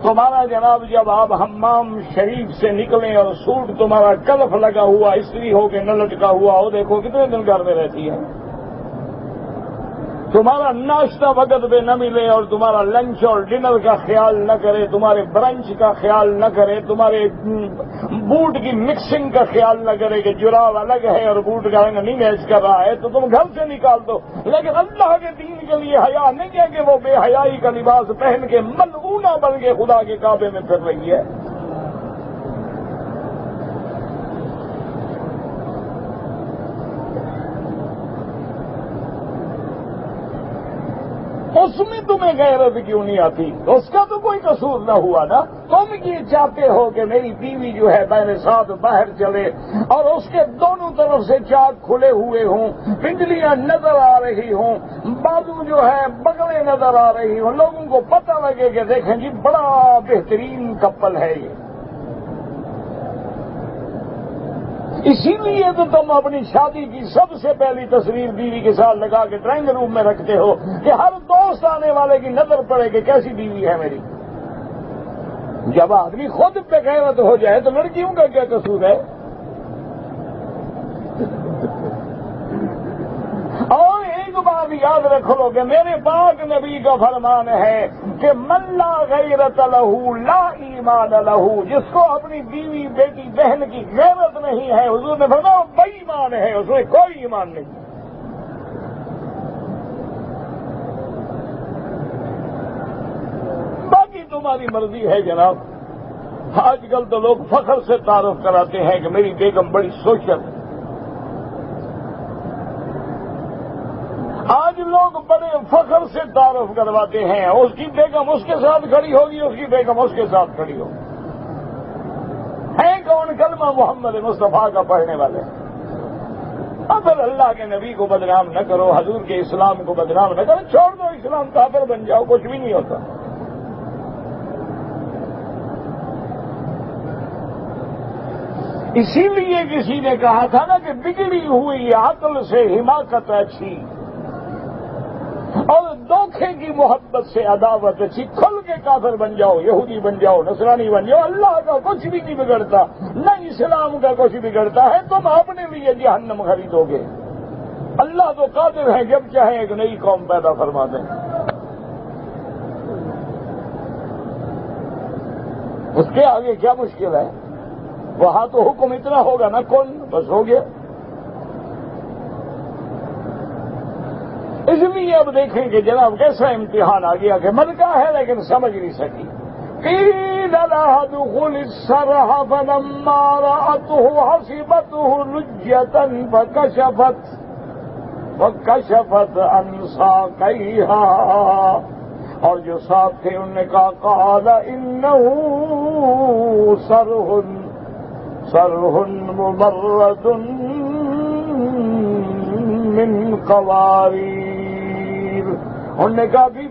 تمہارا جناب جب آپ حمام شریف سے نکلیں اور سوٹ تمہارا کلف لگا ہوا استری ہو کے نہ لٹکا ہوا ہو، دیکھو کتنے دن گھر میں رہتی ہے۔ تمہارا ناشتہ وقت پہ نہ ملے اور تمہارا لنچ اور ڈنر کا خیال نہ کرے، تمہارے برنچ کا خیال نہ کرے، تمہارے بوٹ کی مکسنگ کا خیال نہ کرے کہ جراب الگ ہے اور بوٹ کا رنگ نہیں میچ کر رہا ہے، تو تم گھر سے نکال دو۔ لیکن اللہ کے دین کے لیے حیا نہیں ہے کہ وہ بے حیائی کا لباس پہن کے ملعونہ بن کے خدا کے کعبے میں پھر رہی ہے۔ اس میں تمہیں غیرت کیوں نہیں آتی؟ اس کا تو کوئی قصور نہ ہوا نا۔ تم یہ چاہتے ہو کہ میری بیوی جو ہے میرے ساتھ باہر چلے اور اس کے دونوں طرف سے چاک کھلے ہوئے ہوں، پنڈلیاں نظر آ رہی ہوں، بازو جو ہے بغلیں نظر آ رہی ہوں، لوگوں کو پتہ لگے کہ دیکھیں جی بڑا بہترین کپل ہے یہ۔ اسی لیے تو تم اپنی شادی کی سب سے پہلی تصویر بیوی کے ساتھ لگا کے ڈرائنگ روم میں رکھتے ہو کہ ہر دوست آنے والے کی نظر پڑے کہ کیسی بیوی ہے میری۔ جب آدمی خود بے غیرت ہو جائے تو لڑکیوں کا کیا قصور ہے؟ اور ایک بات یاد رکھ لو کہ میرے پاک نبی کا فرمان ہے کہ من لا غیرت لہو لا ایمان لہو، جس کو اپنی بیوی بیٹی بہن کی غیرت نہیں ہے، حضور نے فرمایا بے ایمان ہے، اس میں کوئی ایمان نہیں۔ باقی تمہاری مرضی ہے جناب۔ آج کل تو لوگ فخر سے تعارف کراتے ہیں کہ میری بیگم بڑی سوشل ہے۔ آج لوگ بڑے فخر سے تعارف کرواتے ہیں، اس کی بیگم اس کے ساتھ کھڑی ہوگی، اس کی بیگم اس کے ساتھ کھڑی ہوگی۔ ہیں کون کلمہ محمد مصطفیٰ کا پڑھنے والے؟ اگر اللہ کے نبی کو بدنام نہ کرو، حضور کے اسلام کو بدنام نہ کرو، چھوڑ دو اسلام، کافر بن جاؤ، کچھ بھی نہیں ہوتا۔ اسی لیے کسی نے کہا تھا نا کہ بگڑی ہوئی عقل سے حماقت اچھی اور دھوکے کی محبت سے عداوت اچھی۔ کھل کے کافر بن جاؤ، یہودی بن جاؤ، نصرانی بن جاؤ، اللہ کا کچھ بھی نہیں بگڑتا، نہ اسلام کا کچھ بگڑتا ہے۔ تم اپنے لیے جہنم خریدو گے۔ اللہ تو قادر ہے جب چاہے ایک نئی قوم پیدا فرما دیں۔ اس کے آگے کیا مشکل ہے؟ وہاں تو حکم اتنا ہوگا نا کون، بس ہو گیا۔ اس لیے اب دیکھیں کہ جناب کیسا امتحان آ گیا کہ من کا ہے لیکن سمجھ نہیں سکی۔ قیل لها ادخل الصرح فلما رأته حسبته لجة فكشفت عن ساقيها، اور جو ساتھ تھے انہوں نے کہا قال انه صرح ممرد من قوارير، انہوں نے کہا بی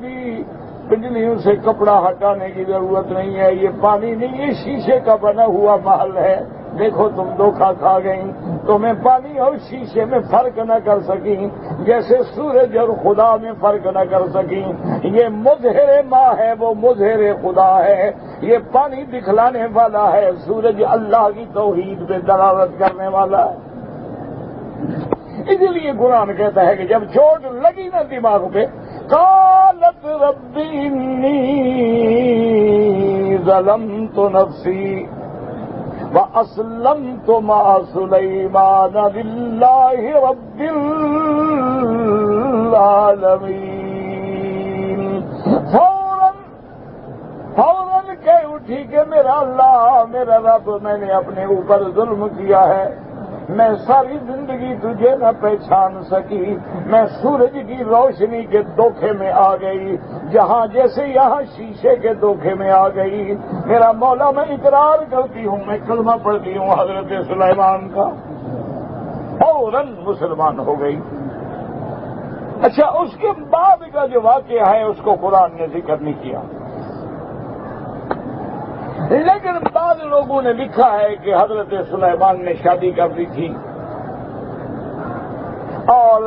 بجلیوں سے کپڑا ہٹانے کی ضرورت نہیں ہے، یہ پانی نہیں، یہ شیشے کا بنا ہوا محل ہے، دیکھو تم دھوکہ کھا گئی، تمہیں پانی اور شیشے میں فرق نہ کر سکی، جیسے سورج اور خدا میں فرق نہ کر سکی۔ یہ مظہر ماں ہے، وہ مظہر خدا ہے، یہ پانی دکھلانے والا ہے، سورج اللہ کی توحید پہ دلالت کرنے والا ہے۔ اسی لیے قرآن کہتا ہے کہ جب چوٹ لگی نا دماغ پہ، قالت رب انی ظلمت نفسی واسلمت مع سلیمان للہ رب العالمین، فوراً کہہ اٹھی کہ میرا اللہ، میرا رب، میں نے اپنے اوپر ظلم کیا ہے، میں ساری زندگی تجھے نہ پہچان سکی، میں سورج کی روشنی کے دھوکے میں آ گئی، جہاں جیسے یہاں شیشے کے دھوکے میں آ گئی۔ میرا مولا میں اقرار کرتی ہوں، میں کلمہ پڑھتی ہوں حضرت سلیمان کا، فوراً مسلمان ہو گئی۔ اچھا، اس کے بعد کا جو واقعہ ہے اس کو قرآن نے ذکر نہیں کیا، لیکن بعض لوگوں نے لکھا ہے کہ حضرت سلیمان نے شادی کر لی تھی، اور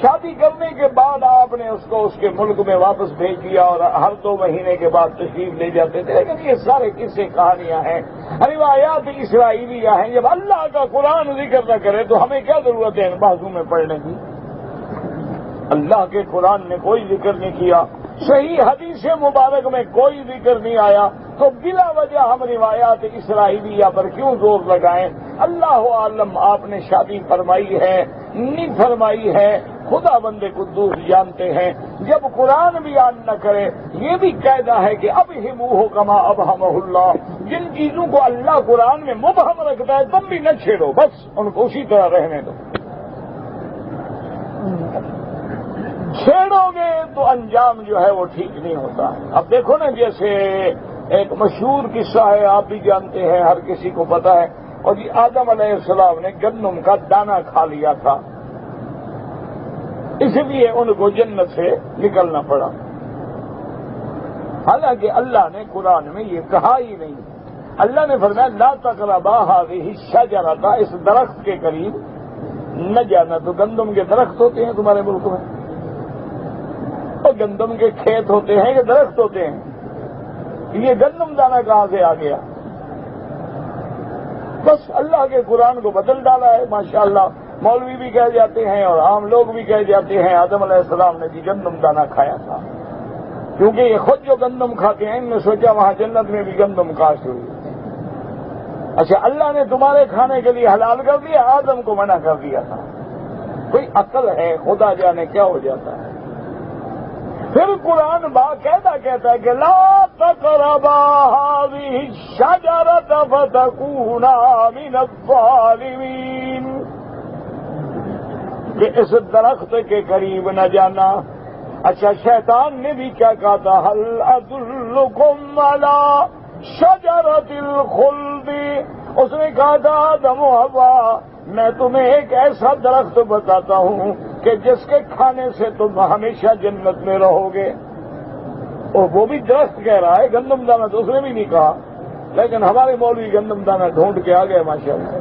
شادی کرنے کے بعد آپ نے اس کو اس کے ملک میں واپس بھیج دیا، اور ہر 2 مہینے کے بعد تشریف لے جاتے تھے۔ لیکن یہ سارے قصے کہانیاں ہیں، روایات اسرائیلیہ ہیں۔ جب اللہ کا قرآن ذکر نہ کرے تو ہمیں کیا ضرورت ہے ان بازو میں پڑھنے کی؟ اللہ کے قرآن نے کوئی ذکر نہیں کیا، صحیح حدیث مبارک میں کوئی ذکر نہیں آیا، تو بلا وجہ ہم روایات اسرائیلیہ پر کیوں زور لگائیں؟ اللہ عالم آپ نے شادی فرمائی ہے نہیں فرمائی ہے، خدا بند قدوس جانتے ہیں۔ جب قرآن بیان نہ کرے، یہ بھی قاعدہ ہے کہ ابہموہ کما ابہمہ اللہ، جن چیزوں کو اللہ قرآن میں مبہم رکھتا ہے تم بھی نہ چھیڑو، بس ان کو اسی طرح رہنے دو۔ چھیڑو گے تو انجام جو ہے وہ ٹھیک نہیں ہوتا۔ اب دیکھو نا، جیسے ایک مشہور قصہ ہے، آپ بھی جانتے ہیں، ہر کسی کو پتا ہے، اور جی آدم علیہ السلام نے گندم کا دانہ کھا لیا تھا، اس لیے ان کو جنت سے نکلنا پڑا، حالانکہ اللہ نے قرآن میں یہ کہا ہی نہیں۔ اللہ نے فرمایا لا تقربا هذه الشجرة، اس درخت کے قریب نہ جانا۔ تو گندم کے درخت ہوتے ہیں تمہارے ملک میں، اور گندم کے کھیت ہوتے ہیں کہ درخت ہوتے ہیں؟ یہ گندم دانہ کہاں سے آ گیا؟ بس اللہ کے قرآن کو بدل ڈالا ہے، ماشاءاللہ۔ مولوی بھی کہہ جاتے ہیں اور عام لوگ بھی کہہ جاتے ہیں آدم علیہ السلام نے بھی گندم دانہ کھایا تھا، کیونکہ یہ خود جو گندم کھاتے ہیں ان نے سوچا وہاں جنت میں بھی گندم کاشت ہوئی۔ اچھا، اللہ نے تمہارے کھانے کے لیے حلال کر دیا، آدم کو منع کر دیا تھا۔ کوئی عقل ہے؟ خدا جانے کیا ہو جاتا ہے۔ پھر قرآن باقاعدہ کہتا ہے کہ لا تقربا هذه الشجرة فتكونا من الظالمین، کہ اس درخت کے قریب نہ جانا۔ اچھا، شیطان نے بھی کیا کہا تھا؟ هل ادلکم علی شجرۃ الخلد، اس نے کہا تھا آدم و حوا، میں تمہیں ایک ایسا درخت بتاتا ہوں کہ جس کے کھانے سے تم ہمیشہ جنت میں رہو گے۔ اور وہ بھی درخت کہہ رہا ہے، گندم دانہ تو اس نے بھی نہیں کہا، لیکن ہمارے مولوی گندم دانہ ڈھونڈ کے آ گئے ماشاءاللہ۔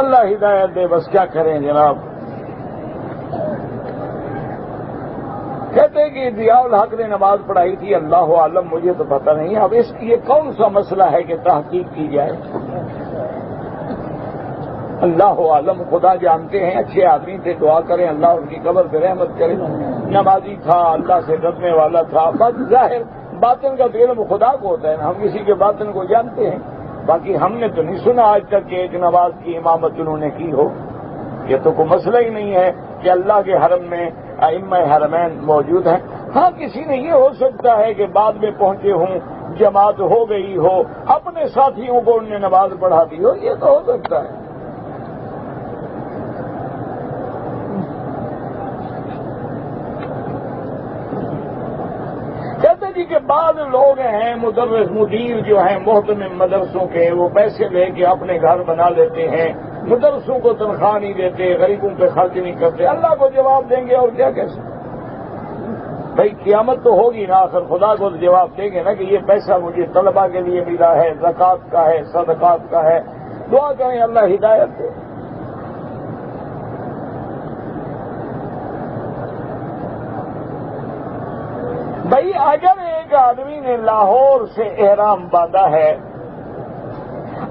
اللہ ہدایت دے، بس کیا کریں جناب۔ کہتے ہیں کہ ضیاء الحق نے نماز پڑھائی تھی، اللہ عالم، مجھے تو پتہ نہیں۔ اب اس کی یہ کون سا مسئلہ ہے کہ تحقیق کی جائے؟ اللہ عالم، خدا جانتے ہیں۔ اچھے آدمی تھے، دعا کریں اللہ ان کی قبر پہ رحمت کرے، نمازی تھا، اللہ سے ڈرنے والا تھا، بس ظاہر باطن کا تو علم خدا کو ہوتا ہے نا، ہم کسی کے باطن کو جانتے ہیں، باقی ہم نے تو نہیں سنا آج تک کہ ایک نماز کی امامت انہوں نے کی ہو. یہ تو کوئی مسئلہ ہی نہیں ہے کہ اللہ کے حرم میں ائمہ حرمین موجود ہیں. ہاں کسی نے یہ ہو سکتا ہے کہ بعد میں پہنچے ہوں، جماعت ہو گئی ہو، اپنے ساتھیوں کو انہوں نے نماز پڑھا دی ہو، یہ تو ہو سکتا ہے. کہتے جی کہ بعض لوگ ہیں مدرس مدیر جو ہیں محترم مدرسوں کے، وہ پیسے لے کے اپنے گھر بنا لیتے ہیں، مدرسوں کو تنخواہ نہیں دیتے، غریبوں پہ خرچ نہیں کرتے. اللہ کو جواب دیں گے اور کیا کیسے؟ بھائی قیامت تو ہوگی نا، آخر خدا کو جواب دیں گے نا کہ یہ پیسہ مجھے طلبہ کے لیے ملا ہے، زکوٰۃ کا ہے، صدقات کا ہے. دعا کریں اللہ ہدایت دے. بھائی اگر ایک آدمی نے لاہور سے احرام باندھا ہے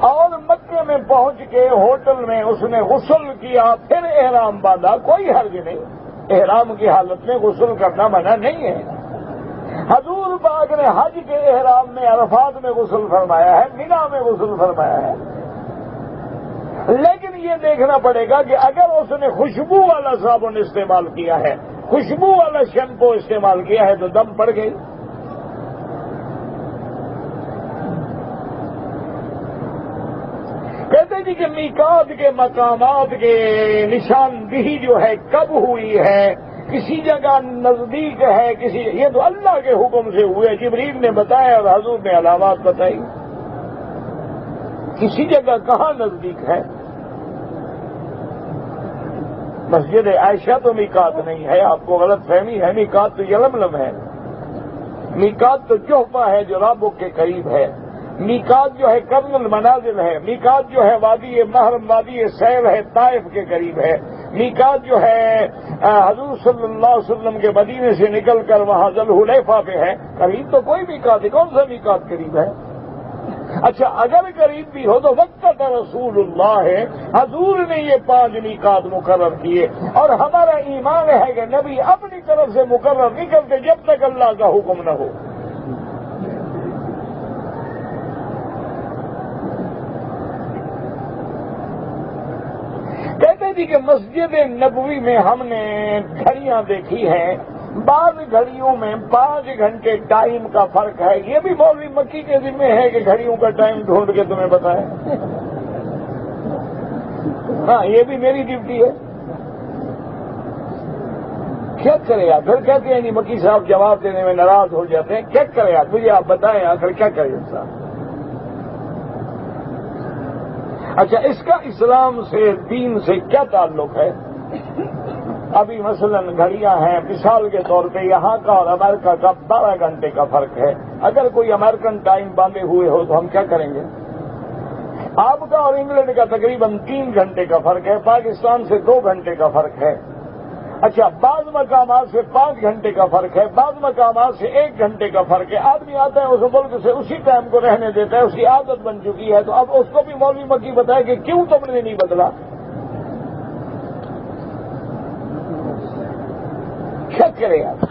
اور مکے میں پہنچ کے ہوٹل میں اس نے غسل کیا پھر احرام باندھا، کوئی حرج نہیں. احرام کی حالت میں غسل کرنا منع نہیں ہے. حضور پاک نے حج کے احرام میں عرفات میں غسل فرمایا ہے، مینا میں غسل فرمایا ہے. لیکن یہ دیکھنا پڑے گا کہ اگر اس نے خوشبو والا صابن استعمال کیا ہے، خوشبو والا شیمپو استعمال کیا ہے تو دم پڑ گئی. کہتے جی کہ میقات کے مقامات کے نشاندہی جو ہے کب ہوئی ہے، کسی جگہ نزدیک ہے، کسی یہ تو اللہ کے حکم سے ہوئے. جبریل نے بتایا اور حضور نے علامات بتائی. کسی جگہ کہاں نزدیک ہے؟ مسجد عائشہ تو میقات نہیں ہے، آپ کو غلط فہمی ہے. میقات تو یلملم ہے، میقات تو جوفہ ہے جو رابق کے قریب ہے. میقات جو ہے قرن المنازل ہے. میقات جو ہے وادی محرم وادی سیل ہے، طائف کے قریب ہے. میقات جو ہے حضور صلی اللہ علیہ وسلم کے مدینے سے نکل کر وہاں ذوالحلیفہ پہ ہے. قریب تو کوئی میقات ہے، کون سا میقات قریب ہے؟ اچھا اگر قریب بھی ہو تو وقت رسول اللہ ہے، حضور نے یہ 5 میقات مقرر کیے. اور ہمارا ایمان ہے کہ نبی اپنی طرف سے مقرر نہیں کرتے جب تک اللہ کا حکم نہ ہو. کہتے جی کہ مسجد نبوی میں ہم نے گھڑیاں دیکھی ہیں، بعض گھڑیوں میں 5 گھنٹے ٹائم کا فرق ہے. یہ بھی مولوی مکی کے ذمہ ہے کہ گھڑیوں کا ٹائم ڈھونڈ کے تمہیں بتائیں. ہاں یہ بھی میری ڈیوٹی ہے. کیا کرے آپ؟ پھر کہتے ہیں نہیں مکی صاحب جواب دینے میں ناراض ہو جاتے ہیں. کیا کرے آپ؟ مجھے آپ بتائیں آخر کیا کرے انسان. اچھا اس کا اسلام سے دین سے کیا تعلق ہے؟ ابھی مثلا گھڑیاں ہیں، مثال کے طور پہ یہاں کا اور امریکہ کا 12 گھنٹے کا فرق ہے. اگر کوئی امریکن ٹائم باندھے ہوئے ہو تو ہم کیا کریں گے؟ آپ کا اور انگلینڈ کا تقریباً 3 گھنٹے کا فرق ہے، پاکستان سے 2 گھنٹے کا فرق ہے. اچھا بعض مقامات سے 5 گھنٹے کا فرق ہے، بعض مقامات سے 1 گھنٹے کا فرق ہے. آدمی آتا ہے اس ملک سے اسی ٹائم کو رہنے دیتا ہے، اس کی عادت بن چکی ہے. تو اب اس کو بھی مولوی مکی بتائے کہ کیوں تم نے نہیں بدلا. کیا کرے آپ؟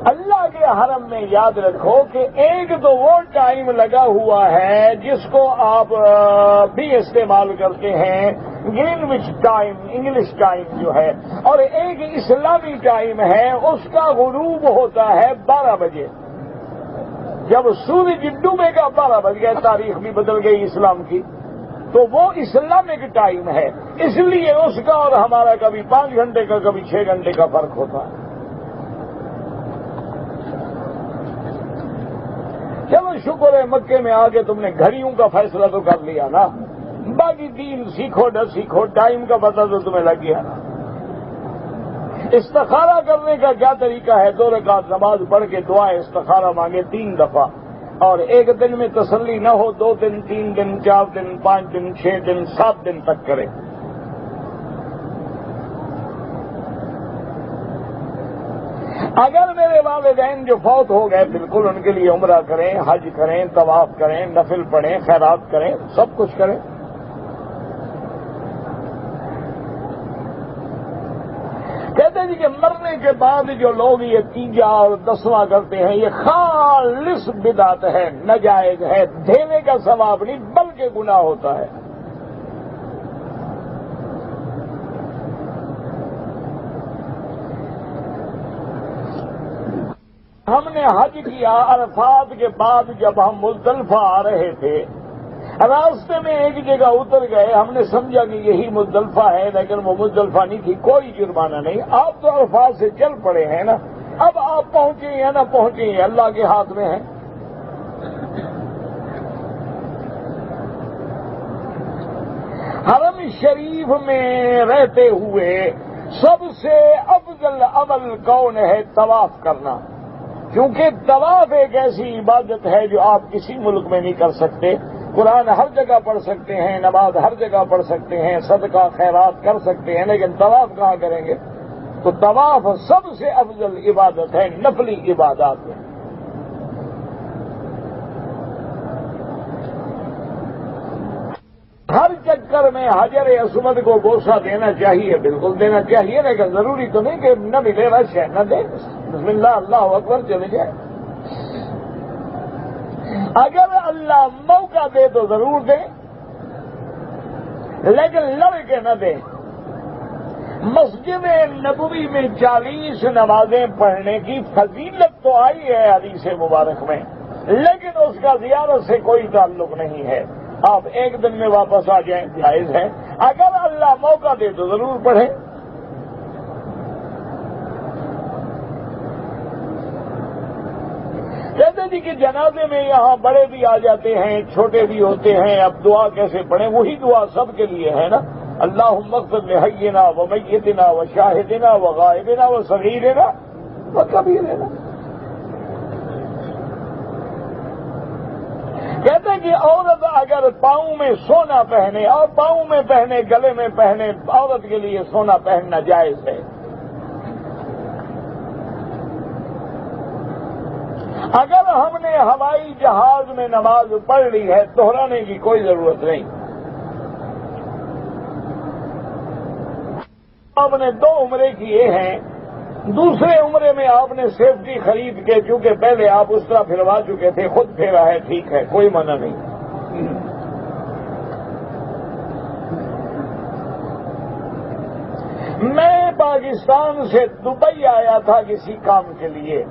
اللہ کے حرم میں یاد رکھو کہ ایک تو وہ ٹائم لگا ہوا ہے جس کو آپ بھی استعمال کرتے ہیں، گرینوچ ٹائم انگلش ٹائم جو ہے، اور ایک اسلامی ٹائم ہے اس کا غروب ہوتا ہے 12 بجے. جب سورج ڈوبے گا 12 بج گئے، تاریخ بھی بدل گئی اسلام کی. تو وہ اسلامک ٹائم ہے، اس لیے اس کا اور ہمارا کبھی 5 گھنٹے کا کبھی 6 گھنٹے کا فرق ہوتا ہے. چلو شکر ہے مکے میں آگے تم نے گھڑیوں کا فیصلہ تو کر لیا نا، باقی دین سیکھو نہ سیکھو ٹائم کا پتہ تو تمہیں لگ گیا نا. استخارہ کرنے کا کیا طریقہ ہے؟ 2 رکعت نماز پڑھ کے دعا استخارہ مانگے 3 دفعہ، اور ایک دن میں تسلی نہ ہو 2 دن 3 دن 4 دن 5 دن 6 دن 7 دن تک کرے. اگر میرے والدین جو فوت ہو گئے بالکل ان کے لیے عمرہ کریں، حج کریں، طواف کریں، نفل پڑھیں، خیرات کریں، سب کچھ کریں. کہتے کہتے جی کہ مرنے کے بعد جو لوگ یہ تیجا اور دسواں کرتے ہیں یہ خالص بدعت ہے، ناجائز ہے، دینے کا ثواب نہیں بلکہ گناہ ہوتا ہے۔ ہم نے حج کیا عرفات کے بعد جب ہم مزدلفہ آ رہے تھے، راستے میں ایک جگہ اتر گئے، ہم نے سمجھا کہ یہی مزدلفہ ہے، لیکن وہ مزدلفہ نہیں تھی، کوئی جرمانہ نہیں، آپ تو عرفات سے چل پڑے ہیں نا، اب آپ پہنچے یا نہ پہنچے اللہ کے ہاتھ میں ہے۔ حرم شریف میں رہتے ہوئے سب سے افضل عمل کون ہے؟ طواف کرنا، کیونکہ طواف ایک ایسی عبادت ہے جو آپ کسی ملک میں نہیں کر سکتے۔ قرآن ہر جگہ پڑھ سکتے ہیں، نماز ہر جگہ پڑھ سکتے ہیں، صدقہ خیرات کر سکتے ہیں، لیکن طواف کہاں کریں گے؟ تو طواف سب سے افضل عبادت ہے نفلی عبادات میں۔ ہر چکر میں حجر اسود کو بوسہ دینا چاہیے، بالکل دینا چاہیے، لیکن ضروری تو نہیں کہ نہ ملے رش ہے نہ دے، بسم اللہ اللہ اکبر چلے جائے۔ اگر اللہ موقع دے تو ضرور دے، لیکن لڑ کے نہ دے۔ مسجد نبوی میں 40 نمازیں پڑھنے کی فضیلت تو آئی ہے حدیث مبارک میں، لیکن اس کا زیارت سے کوئی تعلق نہیں ہے۔ آپ ایک دن میں واپس آ جائیں جائز ہے، اگر اللہ موقع دے تو ضرور پڑھیں۔ کہتے جی کہ جنازے میں یہاں بڑے بھی آ جاتے ہیں، چھوٹے بھی ہوتے ہیں، اب دعا کیسے پڑھیں؟ وہی دعا سب کے لیے ہے نا، اللہم اغفر لحینا ومیتنا وشاہدنا وغائبنا وصغیرنا وکبیرنا۔ کہتے ہیں کہ عورت اگر پاؤں میں سونا پہنے، اور پاؤں میں پہنے، گلے میں پہنے، عورت کے لیے سونا پہننا جائز ہے۔ اگر ہم نے ہوائی جہاز میں نماز پڑھ لی ہے دہرانے کی کوئی ضرورت نہیں۔ آپ نے 2 عمرے کیے ہیں، دوسرے عمرے میں آپ نے سیفٹی خرید کے، چونکہ پہلے آپ اس طرح پھروا چکے تھے، خود پھیرا ہے، ٹھیک ہے، کوئی منع نہیں۔ میں پاکستان سے دبئی آیا تھا کسی کام کے لیے،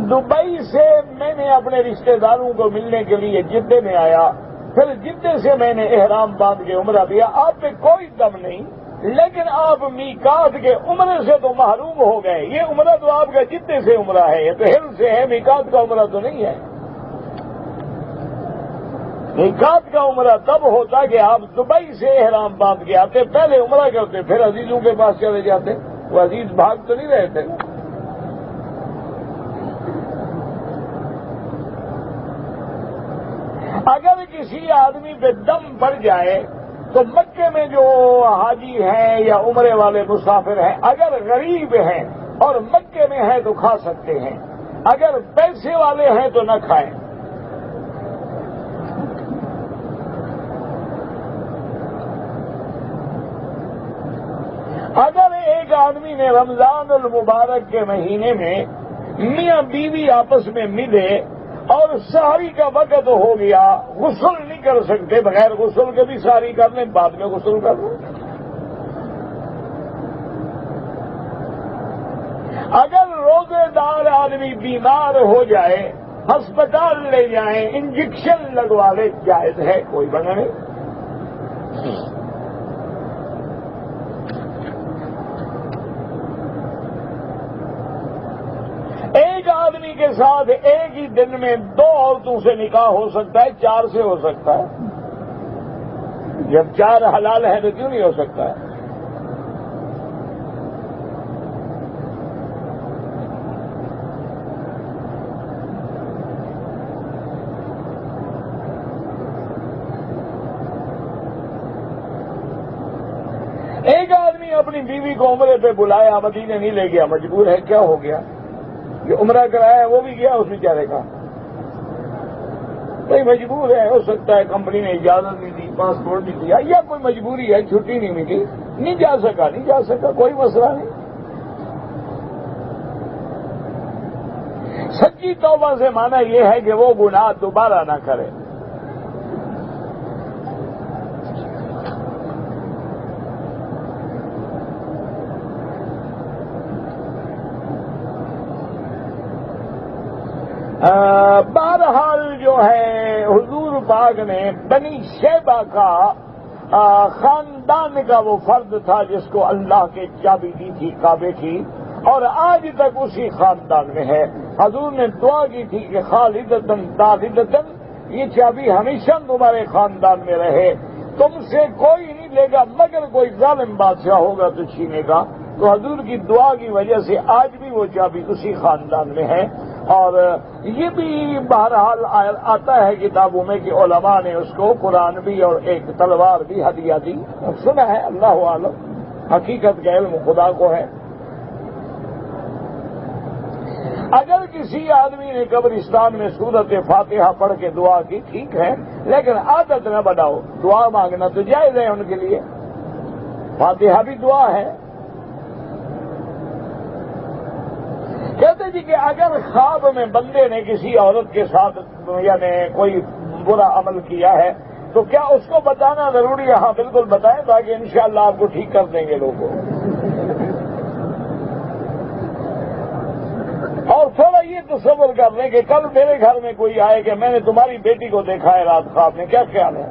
دبئی سے میں نے اپنے رشتہ داروں کو ملنے کے لیے جدے میں آیا، پھر جدے سے میں نے احرام باندھ کے عمرہ دیا۔ آپ پہ کوئی دم نہیں، لیکن آپ میقات کے عمرے سے تو محروم ہو گئے۔ یہ عمرہ تو آپ کا جدے سے عمرہ ہے، یہ تو ہل سے ہے، میقات کا عمرہ تو نہیں ہے۔ میقات کا عمرہ تب ہوتا کہ آپ دبئی سے احرام باندھ کے آتے، پہلے عمرہ کرتے، پھر عزیزوں کے پاس چلے جاتے۔ وہ عزیز بھاگ تو نہیں رہے تھے۔ اگر کسی آدمی پہ دم پڑ جائے تو مکے میں جو حاجی ہیں یا عمرے والے مسافر ہیں، اگر غریب ہیں اور مکے میں ہیں تو کھا سکتے ہیں، اگر پیسے والے ہیں تو نہ کھائیں۔ اگر ایک آدمی نے رمضان المبارک کے مہینے میں میاں بیوی آپس میں ملے اور سحری کا وقت ہو گیا، غسل نہیں کر سکتے، بغیر غسل کے بھی سحری کر لیں، بعد میں غسل کر لیں۔ اگر روزے دار آدمی بیمار ہو جائے، ہسپتال لے جائیں، انجیکشن لگوا لے، جائز ہے، کوئی منع نہیں۔ ایک آدمی کے ساتھ ایک ہی دن میں 2 عورتوں سے نکاح ہو سکتا ہے، 4 سے ہو سکتا ہے۔ جب 4 حلال ہیں تو کیوں نہیں ہو سکتا ہے؟ ایک آدمی اپنی بیوی کو عمرے پہ بلایا، مدینے نہیں لے گیا، مجبور ہے، کیا ہو گیا؟ جو عمرہ کرایا ہے وہ بھی گیا اس بیچارے کا، کوئی مجبور ہے، ہو سکتا ہے کمپنی نے اجازت نہیں دی، پاسپورٹ نہیں دیا، یا کوئی مجبوری ہے، چھٹی نہیں ملی، نہیں جا سکا، کوئی مسئلہ نہیں۔ سچی توبہ سے معنی یہ ہے کہ وہ گناہ دوبارہ نہ کرے. بہرحال جو ہے حضور پاک نے بنی شیبہ کا خاندان کا وہ فرد تھا جس کو اللہ کے چابی دی تھی کعبے کی، اور آج تک اسی خاندان میں ہے. حضور نے دعا کی تھی کہ خالدتن دالدتن، یہ چابی ہمیشہ تمہارے خاندان میں رہے، تم سے کوئی نہیں لے گا مگر کوئی ظالم بادشاہ ہوگا تو چھینے گا. تو حضور کی دعا کی وجہ سے آج بھی وہ چابی اسی خاندان میں ہے. اور یہ بھی بہرحال آتا ہے کتابوں میں کہ علماء نے اس کو قرآن بھی اور ایک تلوار بھی ہدیہ دی. سنا ہے، اللہ عالم، حقیقت کا علم خدا کو ہے. اگر کسی آدمی نے قبرستان میں سورت فاتحہ پڑھ کے دعا کی ٹھیک ہے، لیکن عادت نہ بناؤ. دعا مانگنا تو جائز ہے ان کے لیے، فاتحہ بھی دعا ہے. کہتے جی کہ اگر خواب میں بندے نے کسی عورت کے ساتھ یعنی کوئی برا عمل کیا ہے تو کیا اس کو بتانا ضروری ہے؟ ہاں بالکل بتائیں، تاکہ انشاءاللہ آپ کو ٹھیک کر دیں گے لوگوں. اور تھوڑا یہ تصور کر لیں کہ کل میرے گھر میں کوئی آئے کہ میں نے تمہاری بیٹی کو دیکھا ہے رات خواب میں، کیا خیال ہے؟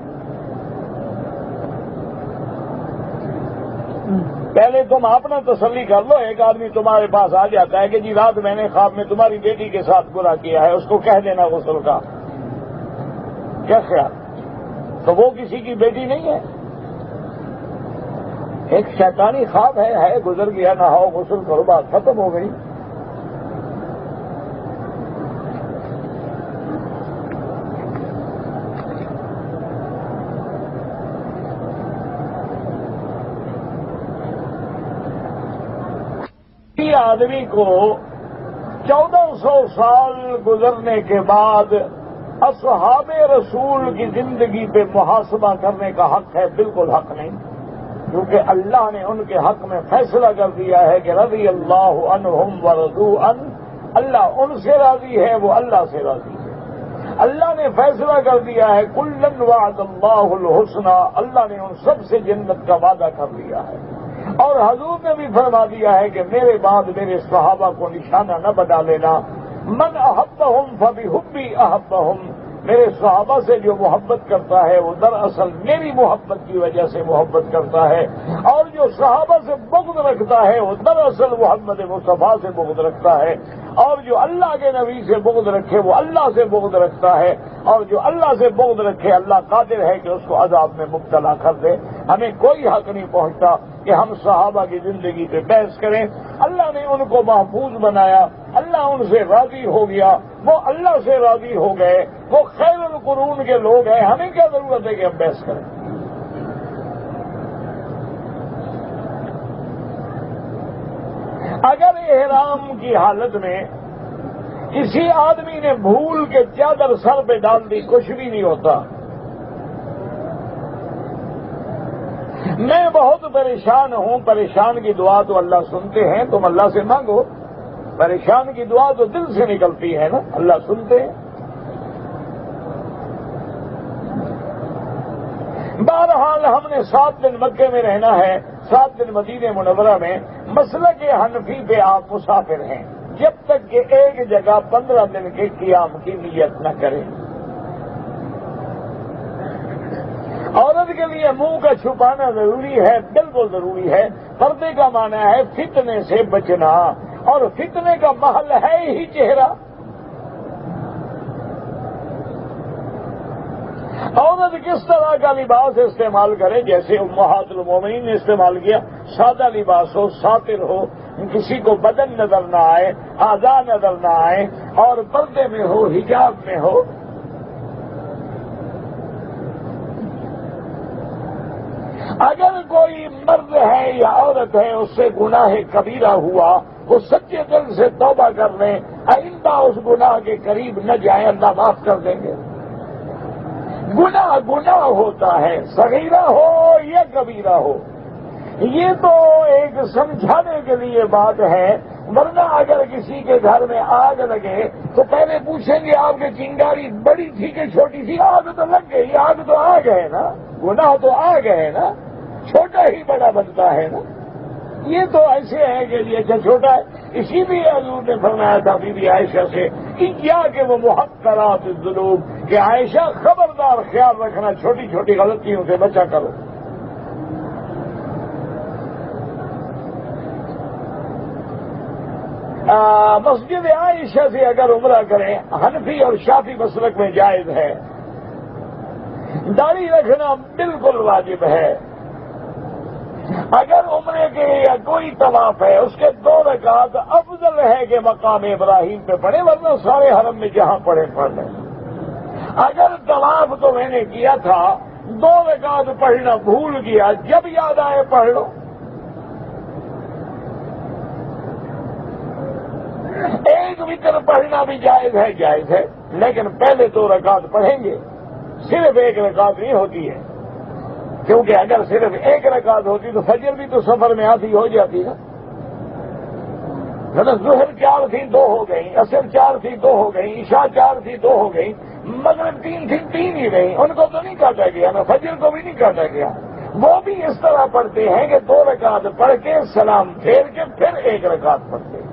پہلے تم اپنا تسلی کر لو. ایک آدمی تمہارے پاس آ جاتا ہے کہ جی رات میں نے خواب میں تمہاری بیٹی کے ساتھ برا کیا ہے، اس کو کہہ دینا غسل کا، کیا خیال؟ تو وہ کسی کی بیٹی نہیں ہے، ایک شیطانی خواب ہے گزر گیا، نہاؤ غسل کرو، بات ختم ہو گئی. آدمی کو 1400 سال گزرنے کے بعد اصحاب رسول کی زندگی پہ محاسبہ کرنے کا حق ہے؟ بالکل حق نہیں، کیونکہ اللہ نے ان کے حق میں فیصلہ کر دیا ہے کہ رضی اللہ عنہم ورضوا عنہ، اللہ ان سے راضی ہے، وہ اللہ سے راضی ہے. اللہ نے فیصلہ کر دیا ہے کلن وعد اللہ الحسنى، اللہ نے ان سب سے جنت کا وعدہ کر لیا ہے. اور حضور نے بھی فرما دیا ہے کہ میرے بعد میرے صحابہ کو نشانہ نہ بنا لینا. من احبہم فبحبی احبہم، میرے صحابہ سے جو محبت کرتا ہے وہ دراصل میری محبت کی وجہ سے محبت کرتا ہے، اور جو صحابہ سے بغض رکھتا ہے وہ دراصل محمد مصطفیٰ سے بغض رکھتا ہے، اور جو اللہ کے نبی سے بغض رکھے وہ اللہ سے بغض رکھتا ہے، اور جو اللہ سے بغض رکھے اللہ قادر ہے کہ اس کو عذاب میں مبتلا کر دے. ہمیں کوئی حق نہیں پہنچتا کہ ہم صحابہ کی زندگی پہ بحث کریں. اللہ نے ان کو محفوظ بنایا، اللہ ان سے راضی ہو گیا، وہ اللہ سے راضی ہو گئے، وہ خیر القرون کے لوگ ہیں. ہمیں کیا ضرورت ہے کہ ہم بحث کریں؟ اگر احرام کی حالت میں کسی آدمی نے بھول کے چادر سر پہ ڈال دی کچھ بھی نہیں ہوتا. میں بہت پریشان ہوں، پریشان کی دعا تو اللہ سنتے ہیں، تم اللہ سے مانگو. پریشان کی دعا تو دل سے نکلتی ہے نا، اللہ سنتے ہیں. بہرحال ہم نے 7 دن مکے میں رہنا ہے، 7 دن مدینہ منورہ میں. مسلک حنفی پہ آپ مسافر ہیں جب تک کہ ایک جگہ 15 دن کے قیام کی نیت نہ کریں. عورت کے لیے منہ کا چھپانا ضروری ہے، بالکل ضروری ہے. پردے کا معنی ہے فتنے سے بچنا، اور فتنے کا محل ہے ہی چہرہ. عورت کس طرح کا لباس استعمال کرے؟ جیسے امہات المومنین نے استعمال کیا، سادہ لباس ہو، ساتر ہو، کسی کو بدن نظر نہ آئے، اعضاء نظر نہ آئے، اور پردے میں ہو، حجاب میں ہو. اگر کوئی مرد ہے یا عورت ہے اس سے گناہ کبیرہ ہوا، وہ سچے دل سے توبہ کر لیں، آئندہ اس گناہ کے قریب نہ جائیں، اللہ معاف کر دیں گے. گناہ ہوتا ہے، صغیرہ ہو یا کبیرہ ہو. یہ تو ایک سمجھانے کے لیے بات ہے ورنہ اگر کسی کے گھر میں آگ لگے تو پہلے پوچھیں گے آپ کی چنگاری بڑی تھی کہ چھوٹی تھی؟ آگ تو لگ گئی، آگ تو آگ ہے نا، گناہ تو آگ ہے نا، چھوٹا ہی بڑا بنتا ہے نا۔ یہ تو ایسے ہے کہ یہ اچھا چھوٹا ہے۔ اسی لیے حضور نے فرمایا تھا بی بی عائشہ سے کیا کہ وہ محقرات الذنوب، کہ عائشہ خبردار خیال رکھنا چھوٹی چھوٹی غلطیوں سے بچا کرو۔ مسجد عائشہ سے اگر عمرہ کریں حنفی اور شافعی مسلک میں جائز ہے، داڑھی رکھنا بالکل واجب ہے۔ اگر عمرے کے یا کوئی طواف ہے اس کے 2 رکعت افضل ہے کہ مقام ابراہیم پہ پڑھے، ورنہ سارے حرم میں جہاں پڑھے پڑھ لیں۔ اگر طواف تو میں نے کیا تھا 2 رکعت پڑھنا بھول گیا، جب یاد آئے پڑھ لو۔ ایک وتر پڑھنا بھی جائز ہے، لیکن پہلے 2 رکعت پڑھیں گے، صرف 1 رکعت نہیں ہوتی ہے، کیونکہ اگر صرف 1 رکعت ہوتی تو فجر بھی تو سفر میں آتی ہو جاتی نا۔ ظہر 4 تھی 2 ہو گئی، عصر 4 تھی 2 ہو گئی، عشاء 4 تھی 2 ہو گئی، مغرب 3 تھی 3 ہی رہی، ان کو تو نہیں کاٹا گیا نا، فجر کو بھی نہیں کاٹا گیا۔ وہ بھی اس طرح پڑھتے ہیں کہ 2 رکعت پڑھ کے سلام پھیر کے پھر 1 رکعت پڑھتے ہیں۔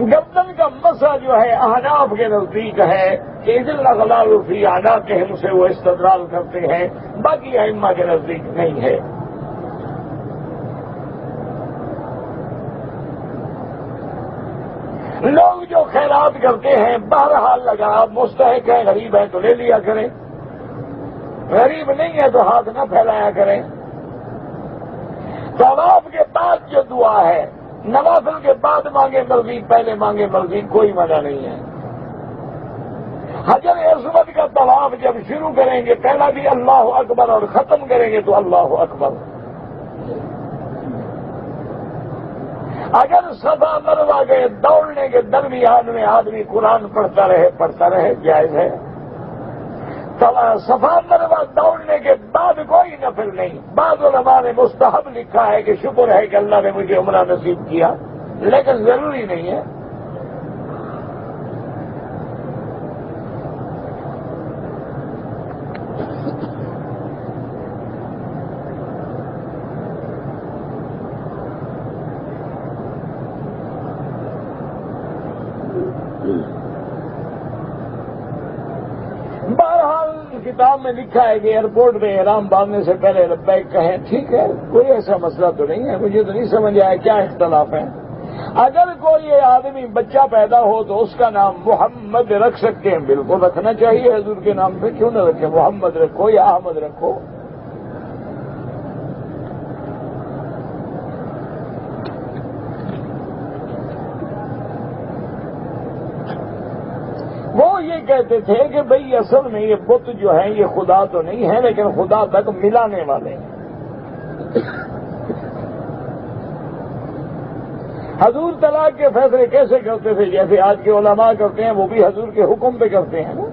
گردن کا مسح جو ہے احناف کے نزدیک ہے کہ اذ الاغلال فی اعناقہم سے وہ استدلال کرتے ہیں، باقی ائمہ کے نزدیک نہیں ہے۔ لوگ جو خیرات کرتے ہیں بہرحال اگر آپ مستحق ہیں، غریب ہیں تو لے لیا کریں، غریب نہیں ہے تو ہاتھ نہ پھیلایا کریں۔ طواف کے بعد جو دعا ہے، نوافل کے بعد مانگے مزید، پہلے مانگے مزید، کوئی منع نہیں ہے۔ حجر اسود کا طواف جب شروع کریں گے پہلا بھی اللہ اکبر اور ختم کریں گے تو اللہ اکبر۔ اگر صفا مروا کے دوڑنے کے درمیان میں آدمی قرآن پڑھتا رہے جائز ہے۔ صفا مروا دوڑنے کے بعد کوئی نفل نہیں۔ بعض علماء نے مستحب لکھا ہے کہ شکر ہے کہ اللہ نے مجھے عمرہ نصیب کیا، لیکن ضروری نہیں ہے۔ کتاب میں لکھا ہے کہ ایئرپورٹ میں احرام باندھنے سے پہلے لبیک کہیں، ٹھیک ہے، کوئی ایسا مسئلہ تو نہیں ہے، مجھے تو نہیں سمجھ آیا کیا اختلاف ہے۔ اگر کوئی آدمی بچہ پیدا ہو تو اس کا نام محمد رکھ سکتے ہیں، بالکل رکھنا چاہیے، حضور کے نام پہ کیوں نہ رکھے، محمد رکھو یا احمد رکھو۔ وہ یہ کہتے تھے کہ بھئی اصل میں یہ بت جو ہیں یہ خدا تو نہیں ہے، لیکن خدا تک ملانے والے ہیں۔ حضور طلاق کے فیصلے کیسے کرتے تھے؟ جیسے آج کے علماء کرتے ہیں، وہ بھی حضور کے حکم پہ کرتے ہیں نا۔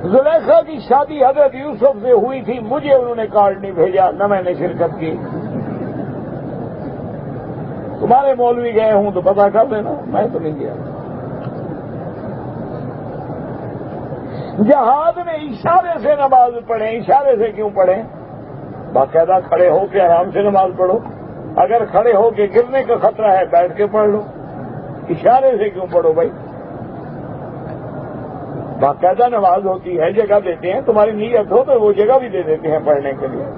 زلیخا کی شادی حضرت یوسف سے ہوئی تھی، مجھے انہوں نے کارڈ نہیں بھیجا، نہ میں نے شرکت کی۔ تمہارے مولوی گئے ہوں تو پتا کر دینا، میں تو نہیں گیا۔ جہاد میں اشارے سے نماز پڑھیں، اشارے سے کیوں پڑھیں؟ باقاعدہ کھڑے ہو کے آرام سے نماز پڑھو، اگر کھڑے ہو کے گرنے کا خطرہ ہے بیٹھ کے پڑھ لو، اشارے سے کیوں پڑھو بھائی؟ باقاعدہ نماز ہوتی ہے، جگہ دیتے ہیں، تمہاری نیت ہو تو وہ جگہ بھی دے دیتے ہیں پڑھنے کے لیے۔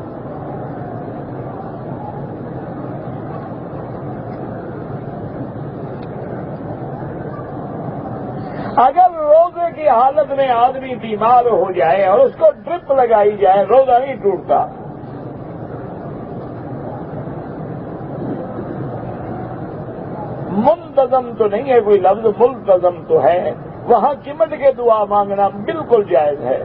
اگر روزے کی حالت میں آدمی بیمار ہو جائے اور اس کو ڈرپ لگائی جائے، روزہ نہیں ٹوٹتا۔ منتظم تو نہیں ہے کوئی لفظ، ملتظم تو ہے، وہاں چمٹ کے دعا مانگنا بالکل جائز ہے۔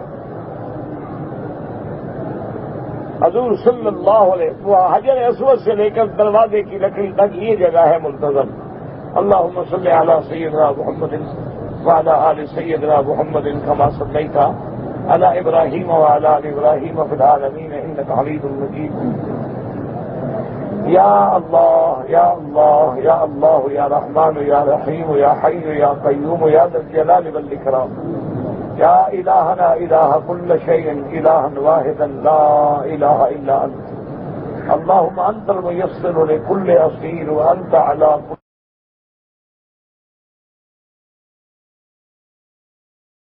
حضور صلی اللہ علیہ وسلم حجر اسود سے لے کر دروازے کی لکڑی تک یہ جگہ ہے ملتظم۔ اللہم صلی علی سیدنا محمد وعلی آل سیدنا محمد کما صلیت علی ابراہیم وعلی آل ابراہیم فی العالمین انک حمید مجید۔ یا اللہ یا اللہ یا اللہ یا رحمان یا رحیم یا حی یا قیوم یا ذا الجلال والاکرام یا الہنا الہ کل شیء الہا واحدا لا الہ الا انت اللہم انت المیسر لکل اسیر وانت علی